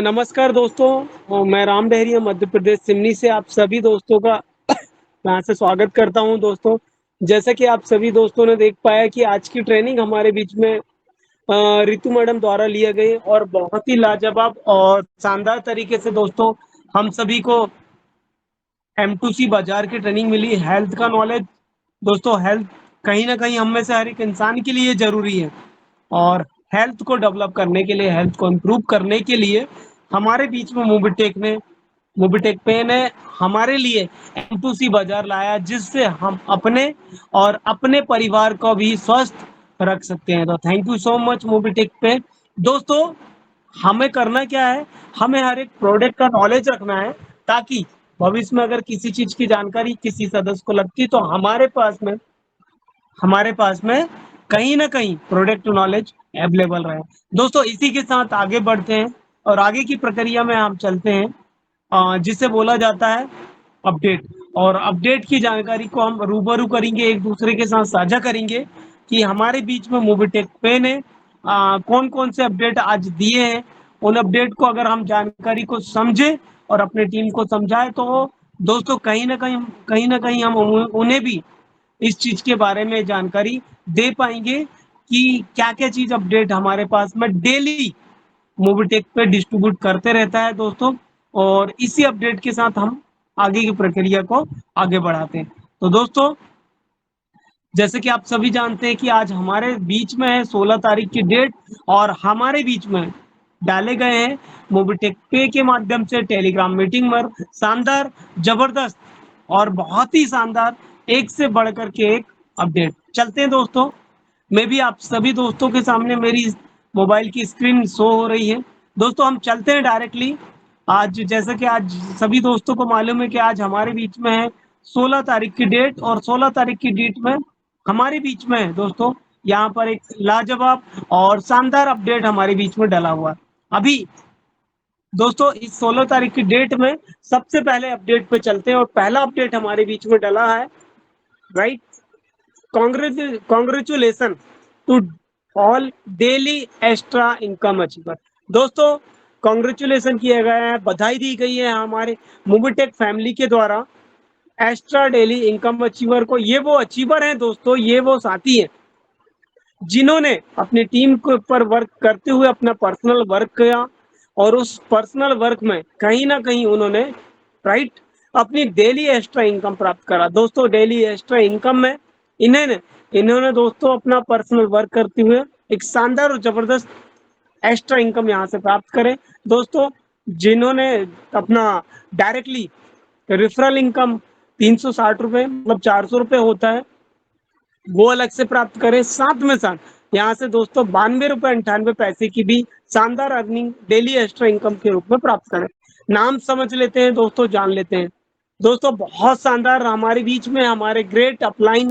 S3: नमस्कार दोस्तों, मैं राम डहरिया मध्य प्रदेश सिमनी से आप सभी दोस्तों का यहाँ से स्वागत करता हूँ। दोस्तों जैसा कि आप सभी दोस्तों ने देख पाया कि आज की ट्रेनिंग हमारे बीच में रितु मैडम द्वारा लिया गई और बहुत ही लाजवाब और शानदार तरीके से दोस्तों हम सभी को M2C बाजार की ट्रेनिंग मिली। हेल्थ का नॉलेज दोस्तों, हेल्थ कहीं ना कहीं हम में से हर एक इंसान के लिए जरूरी है और हेल्थ को डेवलप करने के लिए, हेल्थ को इम्प्रूव करने के लिए हमारे बीच में मोबिटेक पे ने हमारे लिए M2C बाजार लाया, जिससे हम अपने और अपने परिवार को भी स्वस्थ रख सकते हैं। तो thank you so much Mobitech पे। दोस्तों हमें करना क्या है, हमें हर एक प्रोडक्ट का नॉलेज रखना है, ताकि भविष्य में अगर किसी चीज की जानकारी किसी सदस्य को लगती तो हमारे पास में कहीं ना कहीं प्रोडक्ट नॉलेज अवेलेबल रहे। दोस्तों इसी के साथ आगे बढ़ते हैं और आगे की प्रक्रिया में हम चलते हैं, जिसे बोला जाता है अपडेट। और अपडेट की जानकारी को हम रूबरू करेंगे, एक दूसरे के साथ साझा करेंगे कि हमारे बीच में मोबिटेक पे ने कौन कौन से अपडेट आज दिए हैं। उन अपडेट को अगर हम जानकारी को समझे और अपने टीम को समझाए तो दोस्तों कहीं ना कहीं हम उन्हें भी इस चीज के बारे में जानकारी दे पाएंगे कि क्या क्या चीज अपडेट हमारे पास में डेली मोबिटेक पे डिस्ट्रीब्यूट करते रहता है दोस्तों। और इसी अपडेट के साथ हम आगे की प्रक्रिया को आगे बढ़ाते हैं। तो दोस्तों जैसे कि आप सभी जानते हैं कि आज हमारे बीच में है 16 तारीख की डेट, और हमारे बीच में डाले गए हैं मोबिटेक पे के माध्यम से टेलीग्राम मीटिंग पर शानदार, जबरदस्त और बहुत ही शानदार, एक से बढ़कर के एक अपडेट। चलते हैं दोस्तों, मैं भी आप सभी दोस्तों के सामने मेरी मोबाइल की स्क्रीन शो हो रही है। दोस्तों हम चलते हैं डायरेक्टली। आज जैसा कि आज सभी दोस्तों को मालूम है कि आज हमारे बीच में है 16 तारीख की डेट, और 16 तारीख की डेट में हमारे बीच में है दोस्तों यहाँ पर एक लाजवाब और शानदार अपडेट हमारे बीच में डला हुआ है। अभी दोस्तों इस 16 तारीख की डेट में सबसे पहले अपडेट पे चलते हैं, और पहला अपडेट हमारे बीच में डला है, right. Congratulation to all daily extra income achiever. दोस्तों कॉन्ग्रेचुलेसन किया गया है, बधाई दी गई है हमारे मोबिटेक फैमिली के द्वारा एक्स्ट्रा डेली इनकम अचीवर को। ये वो अचीवर हैं दोस्तों, ये वो साथी हैं जिन्होंने अपनी टीम के ऊपर वर्क करते हुए अपना पर्सनल वर्क किया, और उस पर्सनल वर्क में कहीं ना कहीं उन्होंने, राइट, अपनी डेली एक्स्ट्रा इनकम प्राप्त करा। दोस्तों डेली एक्स्ट्रा इनकम में इन्होंने दोस्तों अपना पर्सनल वर्क करते हुए एक शानदार और जबरदस्त एक्स्ट्रा इनकम यहाँ से प्राप्त करें। दोस्तों जिन्होंने अपना डायरेक्टली रेफरल इनकम 360 रुपये मतलब 400 रुपये होता है, वो अलग से प्राप्त करें। साथ में साथ यहाँ से दोस्तों 92 रुपये 98 पैसे की भी शानदार अर्निंग डेली एक्स्ट्रा इनकम के रूप में प्राप्त करें। नाम समझ लेते हैं दोस्तों, जान लेते हैं। दोस्तों बहुत शानदार हमारे बीच में हमारे ग्रेट अपलाइन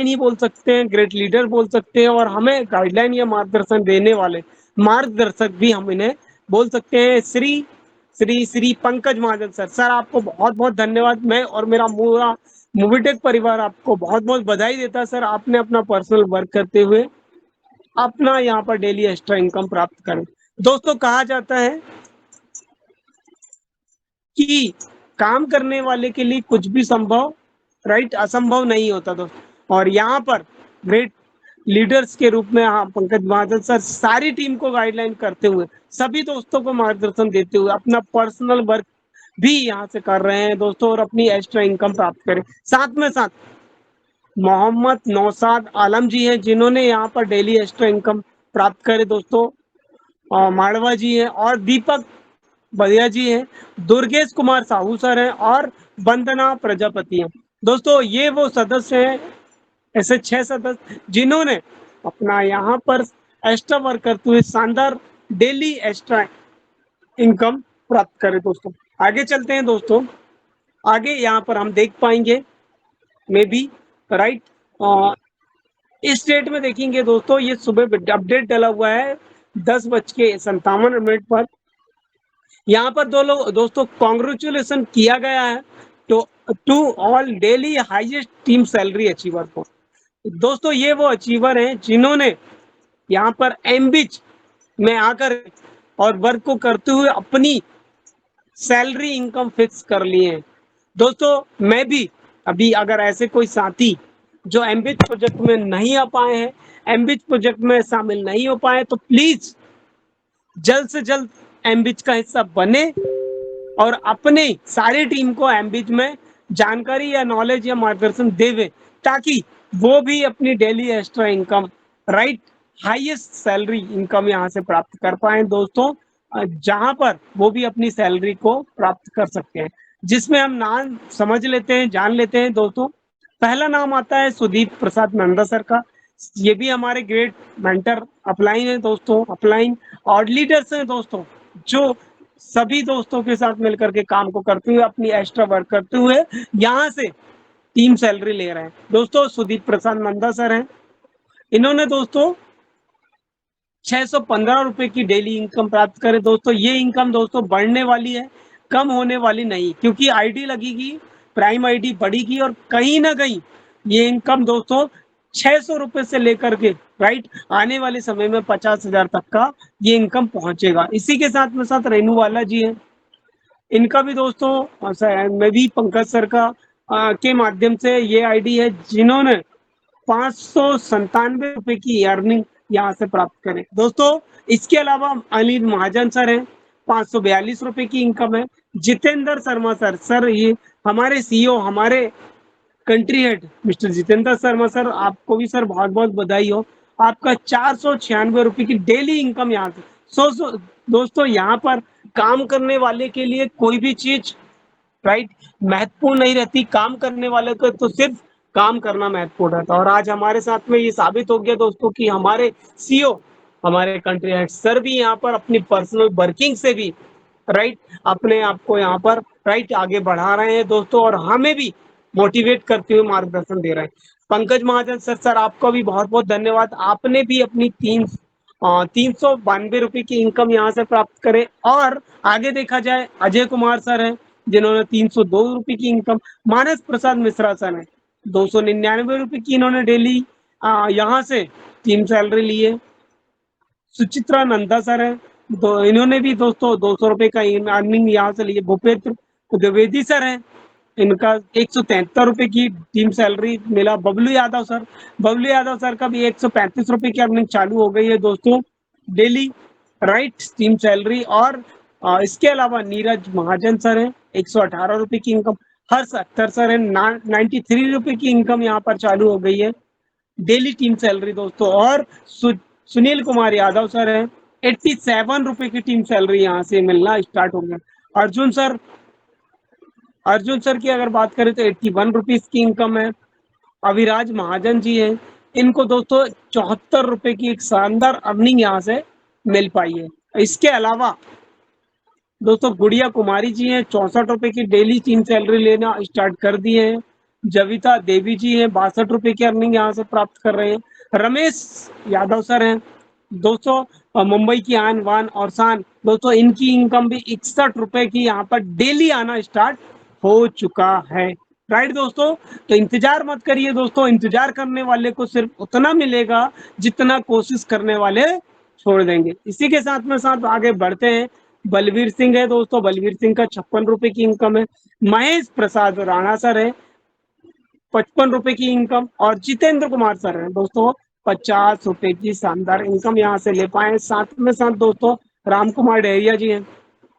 S3: ही बोल सकते हैं, ग्रेट लीडर बोल सकते हैं, और हमें गाइडलाइन या मार्गदर्शन देने वाले मार्गदर्शक भी हम इन्हें बोल सकते हैं। श्री श्री श्री पंकज महाजन सर। सर आपको बहुत बहुत धन्यवाद। मैं और मेरा पूरा मोबिटेक परिवार आपको बहुत बहुत बधाई देता है सर, आपने अपना पर्सनल वर्क करते हुए अपना यहाँ पर डेली एक्स्ट्रा इनकम प्राप्त करें। दोस्तों कहा जाता है कि काम करने वाले के लिए कुछ भी संभव, राइट, असंभव नहीं होता दोस्तों। और यहाँ पर ग्रेट लीडर्स के रूप में हाँ पंकज महाजन सर सारी टीम को गाइडलाइन करते हुए, सभी दोस्तों को मार्गदर्शन देते हुए अपना पर्सनल वर्क भी यहाँ से कर रहे हैं दोस्तों, और अपनी एक्स्ट्रा इनकम प्राप्त करें। साथ में साथ मोहम्मद नौशाद आलम जी हैं जिन्होंने यहाँ पर डेली एक्स्ट्रा इनकम प्राप्त करे दोस्तों, माड़वा जी हैं और दीपक बढ़िया जी हैं, दुर्गेश कुमार साहू सर हैं और वंदना प्रजापति हैं। दोस्तों ये वो सदस्य हैं, ऐसे 6 सदस्य जिन्होंने अपना यहाँ पर एक्स्ट्रा वर्क करते हुए शानदार डेली एक्स्ट्रा इनकम प्राप्त करे दोस्तों। आगे चलते हैं दोस्तों, आगे यहाँ पर हम देख पाएंगे मे बी राइट, इस डेट में देखेंगे दोस्तों, ये सुबह अपडेट डला हुआ है 10:57 पर। यहाँ पर दोस्तों कॉन्ग्रेचुलेशन किया गया है to all daily highest team salary achiever को। दोस्तों ये वो अचीवर हैं जिन्होंने यहाँ पर एमबीच में आकर और वर्क को करते हुए अपनी सैलरी इनकम फिक्स कर लिए हैं। दोस्तों मैं भी अभी अगर ऐसे कोई साथी जो एमबीच प्रोजेक्ट में नहीं आ पाए हैं, एमबीच प्रोजेक्ट में शामिल नहीं हो पाए, तो प्लीज जल्द से जल्द एमबीच का हिस्सा बने और अपने सारी टीम को एमबीच में जानकारी या नॉलेज या मार्गदर्शन देवे, ताकि वो भी अपनी daily extra income right highest salary income यहाँ से प्राप्त कर पाए दोस्तों, जहां पर वो भी अपनी सैलरी को प्राप्त कर सकते हैं। जिसमें हम नाम समझ लेते हैं, जान लेते हैं दोस्तों। पहला नाम आता है सुदीप प्रसाद नंदा सर का, ये भी हमारे ग्रेट मेंटर अपलाइन है दोस्तों, अपलाइन और लीडर्स हैं दोस्तों, जो सभी दोस्तों के साथ मिलकर के काम को करते हुए अपनी एक्स्ट्रा वर्क करते हुए यहाँ से टीम सैलरी ले रहे हैं दोस्तों। सुदीप प्रसाद नंदा सर हैं, इन्होंने दोस्तों 615 रुपए की डेली इनकम प्राप्त करे दोस्तों। ये इनकम दोस्तों बढ़ने वाली है, कम होने वाली नहीं, क्योंकि आईडी लगेगी, प्राइम आईडी बढ़ेगी और कहीं ना कहीं ये इनकम दोस्तों 600 रुपए से लेकर के राइट आने वाले समय में 50,000 तक का ये इनकम पहुंचेगा। इसी के साथ में साथ रेनू वाला जी है, इनका भी दोस्तों मैं भी पंकज सर का के माध्यम से ये आईडी है, जिन्होंने 597 रुपए की अर्निंग यहाँ से प्राप्त करें दोस्तों। इसके अलावा अनिल महाजन सर हैं, 542 रुपए की इनकम है। जितेंद्र शर्मा सर ये हमारे सीईओ, हमारे country head mister Jitendra Sharma sir, आपको भी सर बहुत बहुत बधाई हो, आपका 496 रुपए की डेली इनकम यहाँ से। दोस्तों यहाँ पर काम करने वाले के लिए कोई भी चीज राइट महत्वपूर्ण नहीं रहती, काम करने वाले को तो सिर्फ काम करना महत्वपूर्ण रहता है। और आज हमारे साथ में ये साबित हो गया दोस्तों कि हमारे सीईओ, हमारे कंट्री हेड सर भी यहाँ पर अपनी पर्सनल वर्किंग से भी राइट अपने आप को यहाँ पर राइट आगे बढ़ा रहे हैं दोस्तों, और हमें भी मोटिवेट करते हुए मार्गदर्शन दे रहे हैं। पंकज महाजन सर आपका भी बहुत बहुत धन्यवाद, आपने भी अपनी 392 रुपए की इनकम यहाँ से प्राप्त करे। और आगे देखा जाए अजय कुमार सर हैं, जिन्होंने 302 रुपए की इनकम, मानस प्रसाद मिश्रा सर हैं 299 रुपए की इन्होंने डेली यहाँ से टीम सैलरी ली है। सुचित्रा नंदा सर है, इन्होंने भी दोस्तों 200 रुपए का अर्निंग यहाँ से ली है। भूपेंद्र द्विवेदी सर है, इनका 173 रुपए की टीम सैलरी मिला। बबलू यादव सर का भी 135 रुपए की अर्निंग चालू हो गई है दोस्तों डेली राइट टीम सैलरी। और इसके अलावा नीरज महाजन सर है, 118 रुपए की इनकम। हर्ष अख्तर सर है, 93 रुपए की इनकम यहाँ पर चालू हो गई है डेली टीम सैलरी दोस्तों। और सुनील कुमार यादव सर है, 87 रुपए की टीम सैलरी यहाँ से मिलना स्टार्ट हो गया। अर्जुन सर की अगर बात करें तो 81 रुपीज की इनकम है। अविराज महाजन जी हैं, इनको दोस्तों 74 रुपए की एक शानदार अर्निंग यहाँ से मिल पाई है। इसके अलावा दोस्तों गुड़िया कुमारी जी हैं, 64 रुपए की डेली टीम सैलरी लेना स्टार्ट कर दिए हैं। जविता देवी जी हैं, 62 रुपए की अर्निंग यहाँ से प्राप्त कर रहे हैं। रमेश यादव सर हैं दोस्तों, मुंबई की आन बान और शान दोस्तों, इनकी इनकम भी 61 रुपए की यहाँ पर डेली आना स्टार्ट हो चुका है राइट दोस्तों। तो इंतजार मत करिए दोस्तों, इंतजार करने वाले को सिर्फ उतना मिलेगा जितना कोशिश करने वाले छोड़ देंगे। इसी के साथ में साथ आगे बढ़ते हैं। बलवीर सिंह है दोस्तों, बलवीर सिंह का 56 रुपए की इनकम है। महेश प्रसाद राणा सर है, 55 रुपए की इनकम। और जितेंद्र कुमार सर है दोस्तों, 50 रुपए की शानदार इनकम यहाँ से ले पाए। साथ में साथ दोस्तों राम कुमार डहरिया जी हैं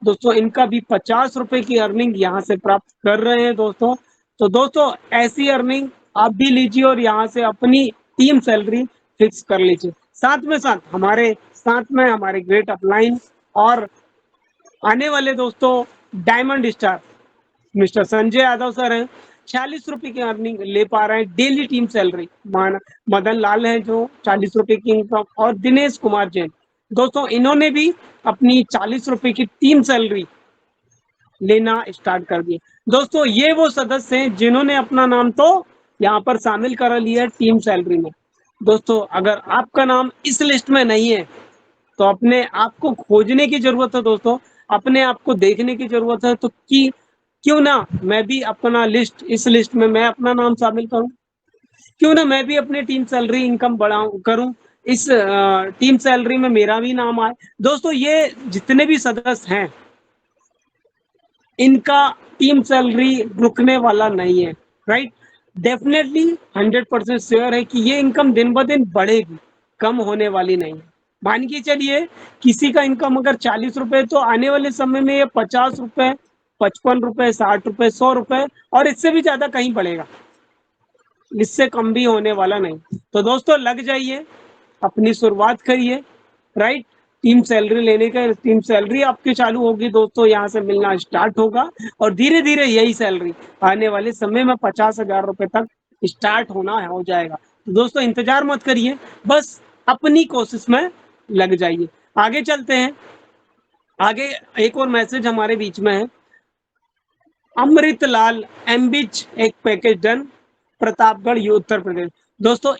S3: दोस्तों, इनका भी 50 रुपए की अर्निंग यहाँ से प्राप्त कर रहे हैं दोस्तों। तो दोस्तों ऐसी अर्निंग आप भी लीजिए और यहाँ से अपनी टीम सैलरी फिक्स कर लीजिए। साथ में साथ हमारे ग्रेट अपलाइन और आने वाले दोस्तों diamond star mister Sanjay Yadav sir हैं, 46 रुपए की अर्निंग ले पा रहे हैं daily team salary. Madan Lal है जो 40 रुपए की इनकम, और दिनेश कुमार जैन दोस्तों इन्होंने भी अपनी 40 रुपए की टीम सैलरी लेना स्टार्ट कर दिए। दोस्तों ये वो सदस्य हैं जिन्होंने अपना नाम तो यहाँ पर शामिल करा लिया है टीम सैलरी में। दोस्तों अगर आपका नाम इस लिस्ट में नहीं है तो अपने आप को खोजने की जरूरत है दोस्तों, अपने आप को देखने की जरूरत है। तो क्यों ना मैं भी अपना इस लिस्ट में मैं अपना नाम शामिल करूं, क्यों ना मैं भी अपने टीम सैलरी इनकम बढ़ाऊं करूं, इस टीम सैलरी में मेरा भी नाम आए। दोस्तों ये जितने भी सदस्य हैं इनका टीम सैलरी रुकने वाला नहीं है, राइट। डेफिनेटली 100% श्योर है कि ये इनकम दिन ब दिन बढ़ेगी, कम होने वाली नहीं है। मान के चलिए किसी का इनकम अगर 40 रुपए तो आने वाले समय में ये 50 रुपए, 55 रुपए, 60 रुपए, 100 रुपए और इससे भी ज्यादा कहीं बढ़ेगा, इससे कम भी होने वाला नहीं। तो दोस्तों लग जाइए, अपनी शुरुआत करिए, राइट। टीम सैलरी लेने का, टीम सैलरी आपकी चालू होगी दोस्तों, यहाँ से मिलना स्टार्ट होगा और धीरे धीरे यही सैलरी आने वाले समय में 50,000 रुपए तक स्टार्ट होना हो जाएगा। तो दोस्तों इंतजार मत करिए, बस अपनी कोशिश में लग जाइए। आगे चलते हैं, आगे एक और मैसेज हमारे बीच में है। अमृत लाल एमबीच एक पैकेज डन, प्रतापगढ़, ये उत्तर प्रदेश। दोस्तों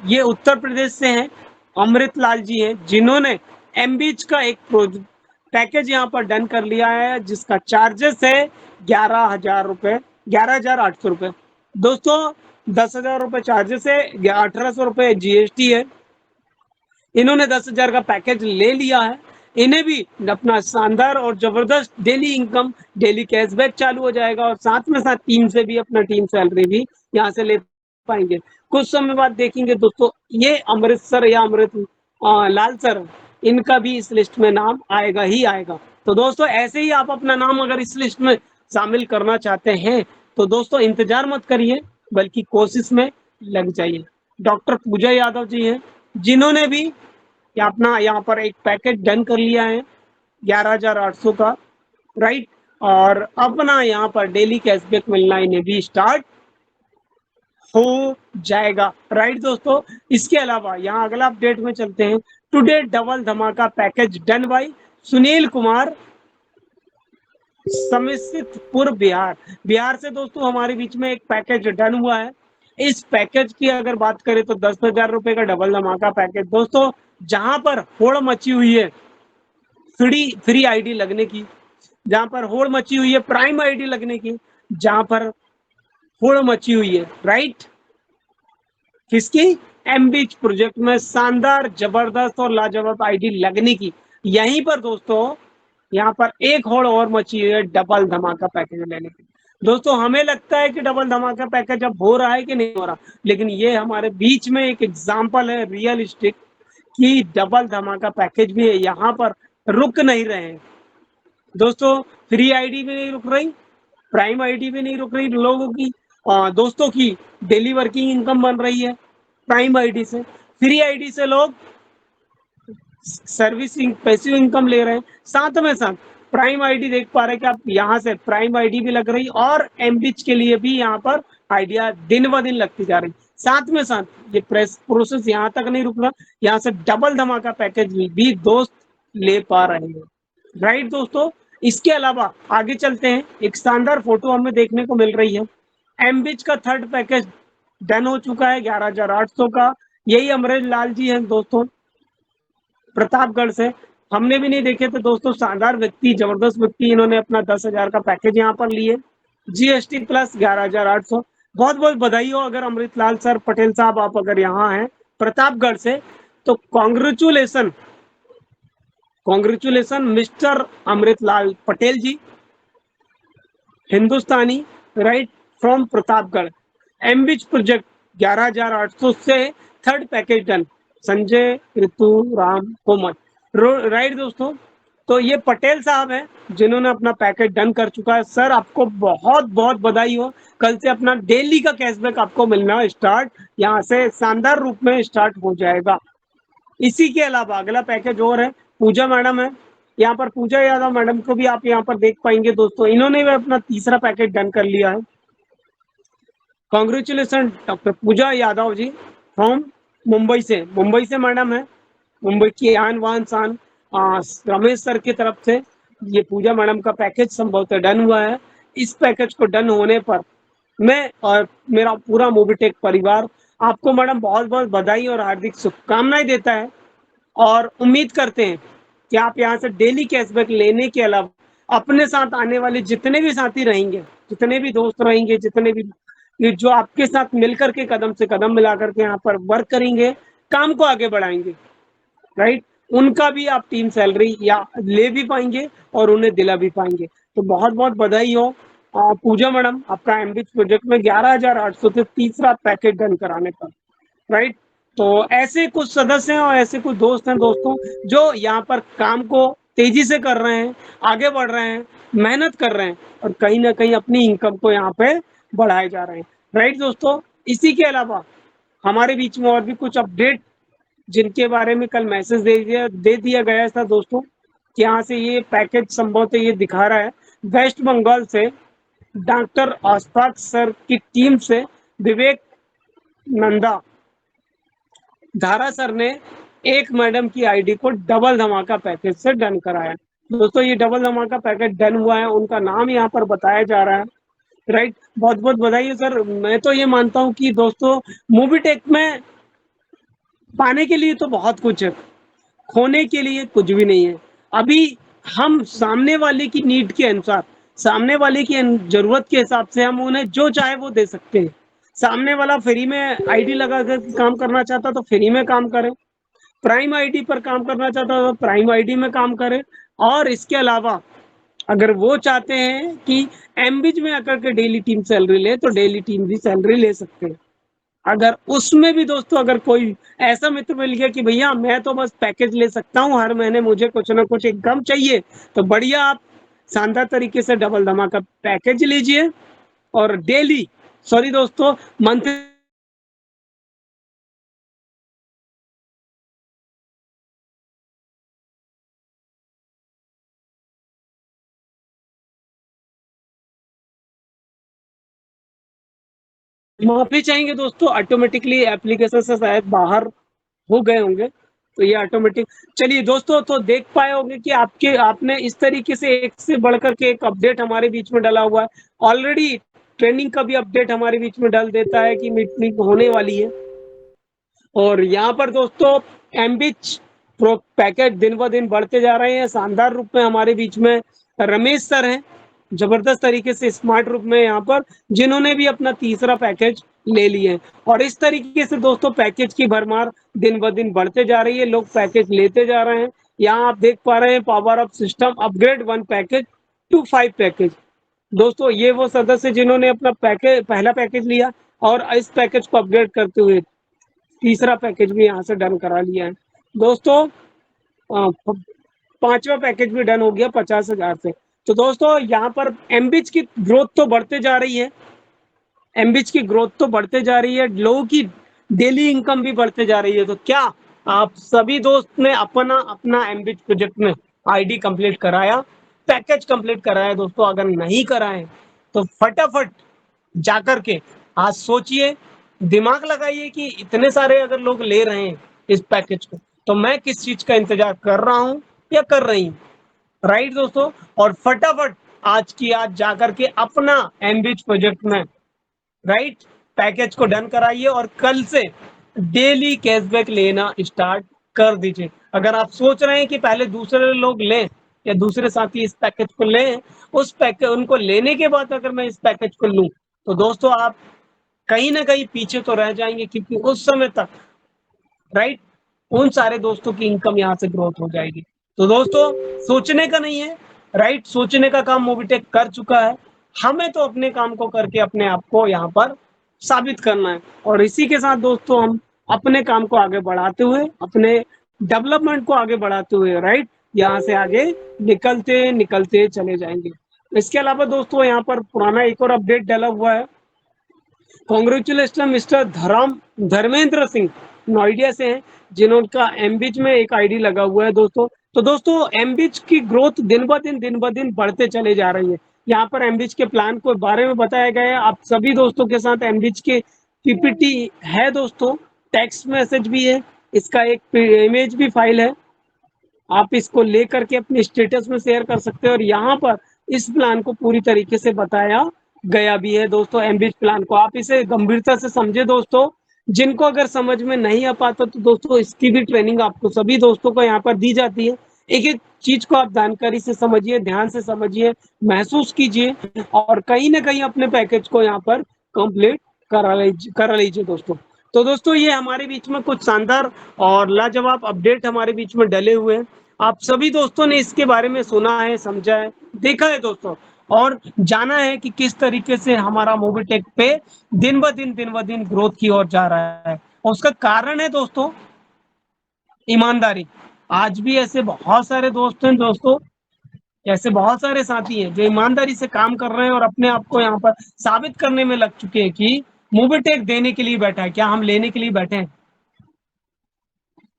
S3: ये उत्तर प्रदेश से हैं, अमृत लाल जी हैं जिन्होंने एमबीच का एक पैकेज यहाँ पर डन कर लिया है जिसका चार्जेस है 11,000 रुपए, 11,800 रुपए। दोस्तों 10,000 रुपए चार्जेस है, 1,800 रुपए जीएसटी है। इन्होंने 10,000 का पैकेज ले लिया है, इन्हें भी अपना शानदार और जबरदस्त डेली इनकम, डेली कैशबैक चालू हो जाएगा और साथ में साथ टीम से भी अपना टीम सैलरी भी यहाँ से ले पाएंगे। कुछ समय बाद देखेंगे दोस्तों ये अमृतसर या अमृत लाल सर, इनका भी इस लिस्ट में नाम आएगा ही आएगा। तो दोस्तों ऐसे ही आप अपना नाम अगर इस लिस्ट में शामिल करना चाहते हैं तो दोस्तों इंतजार मत करिए, बल्कि कोशिश में लग जाइए। डॉक्टर पूजा यादव जी हैं जिन्होंने भी अपना यहाँ पर एक पैकेज डन कर लिया है 11,800 का, राइट। और अपना यहाँ पर डेली कैशबैक मिलना इन्हें भी स्टार्ट हो जाएगा, राइट दोस्तों। इसके अलावा यहाँ अगला अपडेट में चलते हैं। टुडे डबल धमाका package done by Sunil Kumar, Samastipur, Bihar से दोस्तों हमारे बीच में एक पैकेज डन हुआ है। इस पैकेज की अगर बात करें तो 10,000 रुपए का डबल धमाका पैकेज दोस्तों, जहां पर होड़ मची हुई है फ्री आईडी लगने की, जहां पर होड़ मची हुई है प्राइम आईडी लगने की, जहां पर होड़ मची हुई है, राइट, किसकी, एमबीच प्रोजेक्ट में शानदार, जबरदस्त और लाजवाब आईडी लगने की, यहीं पर दोस्तों यहाँ पर एक होड़ और मची हुई है डबल धमाका पैकेज लेने की। दोस्तों हमें लगता है कि डबल धमाका पैकेज अब हो रहा है कि नहीं हो रहा, लेकिन ये हमारे बीच में एक एग्जाम्पल है रियलिस्टिक कि डबल धमाका पैकेज भी है, यहाँ पर रुक नहीं रहे हैं दोस्तों। फ्री आईडी भी नहीं रुक रही, प्राइम आईडी भी नहीं रुक रही, लोगों की दोस्तों की डेली वर्किंग इनकम बन रही है प्राइम आईडी से, फ्री आईडी से लोग सर्विसिंग पैसिव इनकम ले रहे हैं। साथ में साथ प्राइम आईडी देख पा रहे हैं कि आप यहाँ से प्राइम आईडी भी लग रही और एमबीच के लिए भी यहाँ पर आइडिया दिन ब दिन लगती जा रही। साथ में साथ ये प्रोसेस यहाँ तक नहीं रुक रहा, यहाँ से डबल धमाका पैकेज भी दोस्त ले पा रहे हैं, राइट दोस्तों। इसके अलावा आगे चलते हैं, एक शानदार फोटो हमें देखने को मिल रही है। एमबीच का थर्ड पैकेज डन हो चुका है 11,800 का, यही अमरेश लाल जी हैं दोस्तों प्रतापगढ़ से। हमने भी नहीं देखे थे दोस्तों, शानदार व्यक्ति, जबरदस्त व्यक्ति, इन्होंने अपना 10,000 का पैकेज यहाँ पर लिए, जीएसटी प्लस 11,800। बहुत बहुत बधाई हो अगर अमृत लाल सर पटेल साहब आप अगर यहाँ हैं प्रतापगढ़ से, तो congratulation mister Amrit Lal Patel ji, Hindustani, right, from Pratapgarh. एमबीच प्रोजेक्ट 11,800 से third package done, Sanjay, Ritu, Ram, Komal, right दोस्तों। तो ये पटेल साहब हैं जिन्होंने अपना पैकेज डन कर चुका है। सर आपको बहुत बहुत बधाई हो, कल से अपना डेली का कैशबैक आपको मिलना स्टार्ट यहाँ से शानदार रूप में स्टार्ट हो जाएगा। इसी के अलावा अगला पैकेज और है, पूजा मैडम है यहाँ पर, पूजा यादव मैडम को भी आप यहाँ पर देख पाएंगे दोस्तों, इन्होंने भी अपना तीसरा पैकेज डन कर लिया है। Congratulation doctor Pooja Yadav ji from Mumbai से मैडम है, मुंबई की आन वान शान रमेश सर की तरफ से ये पूजा मैडम का पैकेज संभवतः डन हुआ है। इस पैकेज को डन होने पर मैं और मेरा पूरा मोबीटेक परिवार आपको मैडम बहुत बहुत बधाई और हार्दिक शुभकामनाएं देता है, और उम्मीद करते हैं कि आप यहाँ से डेली कैशबैक लेने के अलावा अपने साथ आने वाले जितने भी साथी रहेंगे, जितने भी दोस्त रहेंगे, जितने भी जो आपके साथ मिलकर के कदम से कदम मिला करके यहाँ पर वर्क करेंगे, काम को आगे बढ़ाएंगे, राइट, उनका भी आप टीम सैलरी या ले भी पाएंगे और उन्हें दिला भी पाएंगे। तो बहुत बहुत बधाई हो पूजा मैडम, आपका एमबीच प्रोजेक्ट में 11,800 से तीसरा पैकेज डन कराने पर, राइट। तो ऐसे कुछ सदस्य हैं और ऐसे कुछ दोस्त हैं दोस्तों जो यहाँ पर काम को तेजी से कर रहे हैं, आगे बढ़ रहे हैं, मेहनत कर रहे हैं और कहीं ना कहीं अपनी इनकम को यहाँ पे बढ़ाए जा रहे हैं, राइट दोस्तों। इसी के अलावा हमारे बीच में और भी कुछ अपडेट जिनके बारे में कल मैसेज दे दिया गया था दोस्तों, कि यहाँ से ये पैकेज संभवतः ये दिखा रहा है वेस्ट बंगाल से डॉक्टर अशफाक सर की टीम से विवेक नंदा धारा सर ने एक मैडम की आईडी को डबल धमाका पैकेज से डन कराया। दोस्तों ये डबल धमाका पैकेज डन हुआ है, उनका नाम यहाँ पर बताया जा रहा है, राइट। बहुत बहुत बधाई है सर। मैं तो ये मानता हूँ कि दोस्तों मोबीटेक में पाने के लिए तो बहुत कुछ है, खोने के लिए कुछ भी नहीं है। अभी हम सामने वाले की नीड के अनुसार, सामने वाले की जरूरत के हिसाब से हम उन्हें जो चाहे वो दे सकते हैं। सामने वाला फ्री में आईडी लगा कर काम करना चाहता तो फ्री में काम करे, प्राइम आईडी पर काम करना चाहता तो प्राइम आईडी में काम करे, और इसके अलावा अगर वो चाहते हैं कि एमबीज में आकर के डेली टीम सैलरी ले तो डेली टीम भी सैलरी ले सकते हैं। अगर उसमें भी दोस्तों अगर कोई ऐसा मित्र मिल गया कि भैया मैं तो बस पैकेज ले सकता हूँ, हर महीने मुझे कुछ ना कुछ इनकम चाहिए, तो बढ़िया आप शानदार तरीके से डबल धमाका पैकेज लीजिए और डेली दोस्तों मंथली माफी चाहेंगे दोस्तों, ऑटोमेटिकली एप्लीकेशन से शायद बाहर हो गए होंगे, तो ये ऑटोमेटिक। चलिए दोस्तों, तो देख पाए होंगे कि आपने इस तरीके से एक से बढ़कर के एक अपडेट हमारे बीच में डला हुआ है। ऑलरेडी ट्रेनिंग का भी अपडेट हमारे बीच में डाल देता है कि मीटिंग होने वाली है, और यहाँ पर दोस्तों एमबीच प्रो पैकेज दिन ब दिन बढ़ते जा रहे हैं शानदार रूप में। हमारे बीच में रमेश सर हैं, जबरदस्त तरीके से स्मार्ट रूप में यहाँ पर, जिन्होंने भी अपना तीसरा पैकेज ले लिए, और इस तरीके से दोस्तों पैकेज की भरमार दिन ब दिन बढ़ते जा रही है, लोग पैकेज लेते जा रहे हैं। यहाँ आप देख पा रहे हैं power of system upgrade 1 package to 5 package. दोस्तों ये वो सदस्य जिन्होंने अपना पहला पैकेज लिया और इस पैकेज को अपग्रेड करते हुए तीसरा पैकेज भी यहाँ से डन करा लिया है दोस्तों। 5वां पैकेज भी डन हो गया 50,000 से। तो दोस्तों यहाँ पर एमबीच की ग्रोथ तो बढ़ते जा रही है, एमबीच की ग्रोथ तो बढ़ते जा रही है, लोगों की डेली इनकम भी बढ़ते जा रही है। तो क्या आप सभी दोस्त ने अपना एमबीच प्रोजेक्ट में आईडी कंप्लीट कराया, पैकेज कंप्लीट कराया? दोस्तों अगर नहीं कराए तो फटाफट जाकर के आज सोचिए, दिमाग लगाइए कि इतने सारे अगर लोग ले रहे हैं इस पैकेज को, तो मैं किस चीज का इंतजार कर रहा हूं या कर रही हूं, राइट दोस्तों। और फटाफट आज की आज जाकर के अपना एमबीच प्रोजेक्ट में राइट पैकेज को डन कराइए और कल से डेली कैशबैक लेना स्टार्ट कर दीजिए। अगर आप सोच रहे हैं कि पहले दूसरे लोग लें या दूसरे साथी इस पैकेज को लें, उस पैकेज उनको लेने के बाद अगर मैं इस पैकेज को लूं, तो दोस्तों आप कहीं ना कहीं पीछे तो रह जाएंगे, क्योंकि उस समय तक राइट उन सारे दोस्तों की इनकम यहाँ से ग्रोथ हो जाएगी। तो दोस्तों सोचने का नहीं है, राइट, सोचने का काम मोबीटेक कर चुका है, हमें तो अपने काम को करके अपने आप को यहाँ पर साबित करना है। और इसी के साथ दोस्तों हम अपने काम को आगे बढ़ाते हुए, अपने डेवलपमेंट को आगे बढ़ाते हुए, राइट, यहाँ से आगे निकलते निकलते चले जाएंगे। इसके अलावा दोस्तों यहाँ पर पुराना एक और अपडेट डाला हुआ है। कॉन्ग्रेचुलेशन मिस्टर धर्मेंद्र सिंह, नोएडा से हैं, जिनका एमबीच में एक आईडी लगा हुआ है दोस्तों। तो दोस्तों एमबीच की ग्रोथ दिन ब दिन बढ़ते चले जा रही है। यहाँ पर एमबीच के प्लान को बारे में बताया गया है। आप सभी दोस्तों के साथ एमबीच के पीपीटी है दोस्तों, टेक्स्ट मैसेज भी है, इसका एक इमेज भी फाइल है, आप इसको लेकर के अपने स्टेटस में शेयर कर सकते हैं। और यहाँ पर इस प्लान को पूरी तरीके से बताया गया भी है दोस्तों। एमबीच प्लान को आप इसे गंभीरता से समझे दोस्तों। जिनको अगर समझ में नहीं आ पाता तो दोस्तों इसकी भी ट्रेनिंग आपको सभी दोस्तों को यहाँ पर दी जाती है। एक एक चीज को आप जानकारी से समझिए, ध्यान से समझिए, महसूस कीजिए और कहीं ना कहीं अपने पैकेज को यहाँ पर कंप्लीट करा लीजिए दोस्तों। तो दोस्तों ये हमारे बीच में कुछ शानदार और लाजवाब अपडेट हमारे बीच में डले हुए हैं। आप सभी दोस्तों ने इसके बारे में सुना है, समझा है, देखा है दोस्तों, और जाना है कि किस तरीके से हमारा मोबिटेक पे दिन ब दिन ग्रोथ की ओर जा रहा है। और उसका कारण है दोस्तों ईमानदारी। आज भी ऐसे बहुत सारे दोस्त हैं दोस्तों, ऐसे बहुत सारे साथी हैं जो ईमानदारी से काम कर रहे हैं और अपने आप को यहाँ पर साबित करने में लग चुके हैं कि मोबिटेक देने के लिए बैठा है, क्या हम लेने के लिए बैठे हैं।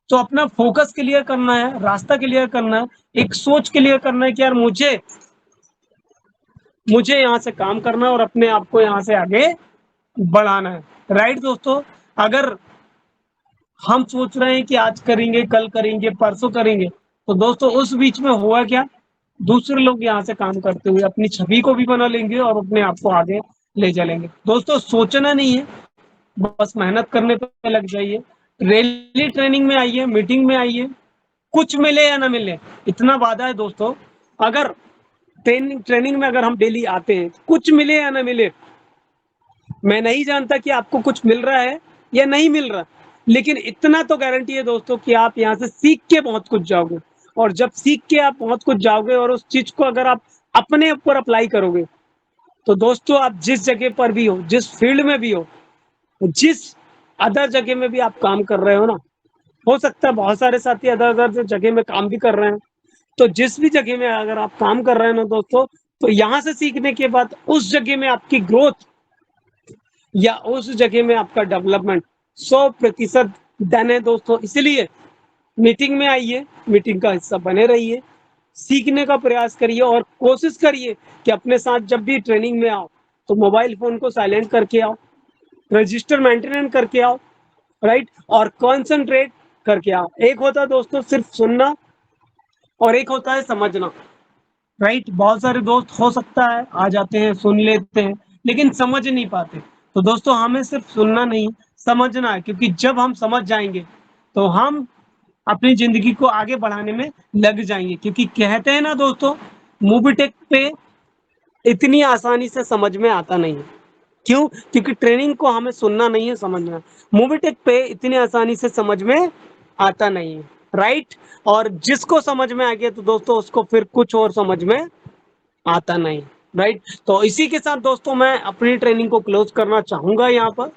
S3: तो अपना फोकस क्लियर करना है, रास्ता क्लियर करना है, एक सोच क्लियर करना है कि यार मुझे यहाँ से काम करना है और अपने आप को यहाँ से आगे बढ़ाना है, राइट दोस्तों। अगर हम सोच रहे हैं कि आज करेंगे, कल करेंगे, परसों करेंगे, तो दोस्तों उस बीच में हुआ क्या, दूसरे लोग यहाँ से काम करते हुए अपनी छवि को भी बना लेंगे और अपने आप को आगे ले चलेंगे। दोस्तों सोचना नहीं है, बस मेहनत करने पे लग जाइए। रैली ट्रेनिंग में आइए, मीटिंग में आइए, कुछ मिले या ना मिले, इतना वादा है दोस्तों, अगर ट्रेनिंग में अगर हम डेली आते हैं, कुछ मिले या ना मिले, मैं नहीं जानता कि आपको कुछ मिल रहा है या नहीं मिल रहा, लेकिन इतना तो गारंटी है दोस्तों कि आप यहाँ से सीख के बहुत कुछ जाओगे। और जब सीख के आप बहुत कुछ जाओगे और उस चीज को अगर आप अपने ऊपर अप्लाई करोगे, तो दोस्तों आप जिस जगह पर भी हो, जिस फील्ड में भी हो, जिस अदर जगह में भी आप काम कर रहे हो ना, हो सकता है बहुत सारे साथी अदर जगह में काम भी कर रहे हैं, तो जिस भी जगह में अगर आप काम कर रहे हैं ना दोस्तों, तो यहाँ से सीखने के बाद उस जगह में आपकी ग्रोथ या उस जगह में आपका डेवलपमेंट 100% डन है दोस्तों। इसलिए मीटिंग में आइए, मीटिंग का हिस्सा बने रहिए, सीखने का प्रयास करिए और कोशिश करिए कि अपने साथ जब भी ट्रेनिंग में आओ तो मोबाइल फोन को साइलेंट करके आओ, रजिस्टर मेंटेन करके आओ, राइट, और कॉन्सेंट्रेट करके आओ। एक होता है दोस्तों सिर्फ सुनना और एक होता है समझना, राइट। बहुत सारे दोस्त हो सकता है आ जाते हैं, सुन लेते हैं, लेकिन समझ नहीं पाते। तो दोस्तों हमें सिर्फ सुनना नहीं, समझना है, क्योंकि जब हम समझ जाएंगे तो हम अपनी जिंदगी को आगे बढ़ाने में लग जाएंगे। क्योंकि कहते हैं ना दोस्तों, मोबिटेक पे इतनी आसानी से समझ में आता नहीं है। क्यों? क्योंकि ट्रेनिंग को हमें सुनना नहीं है, समझना है। मोबिटेक पे इतनी आसानी से समझ में आता नहीं है, राइट। और जिसको समझ में आ गया तो दोस्तों उसको फिर कुछ और समझ में आता नहीं, राइट। तो इसी के साथ दोस्तों मैं अपनी ट्रेनिंग को क्लोज करना चाहूंगा। यहाँ पर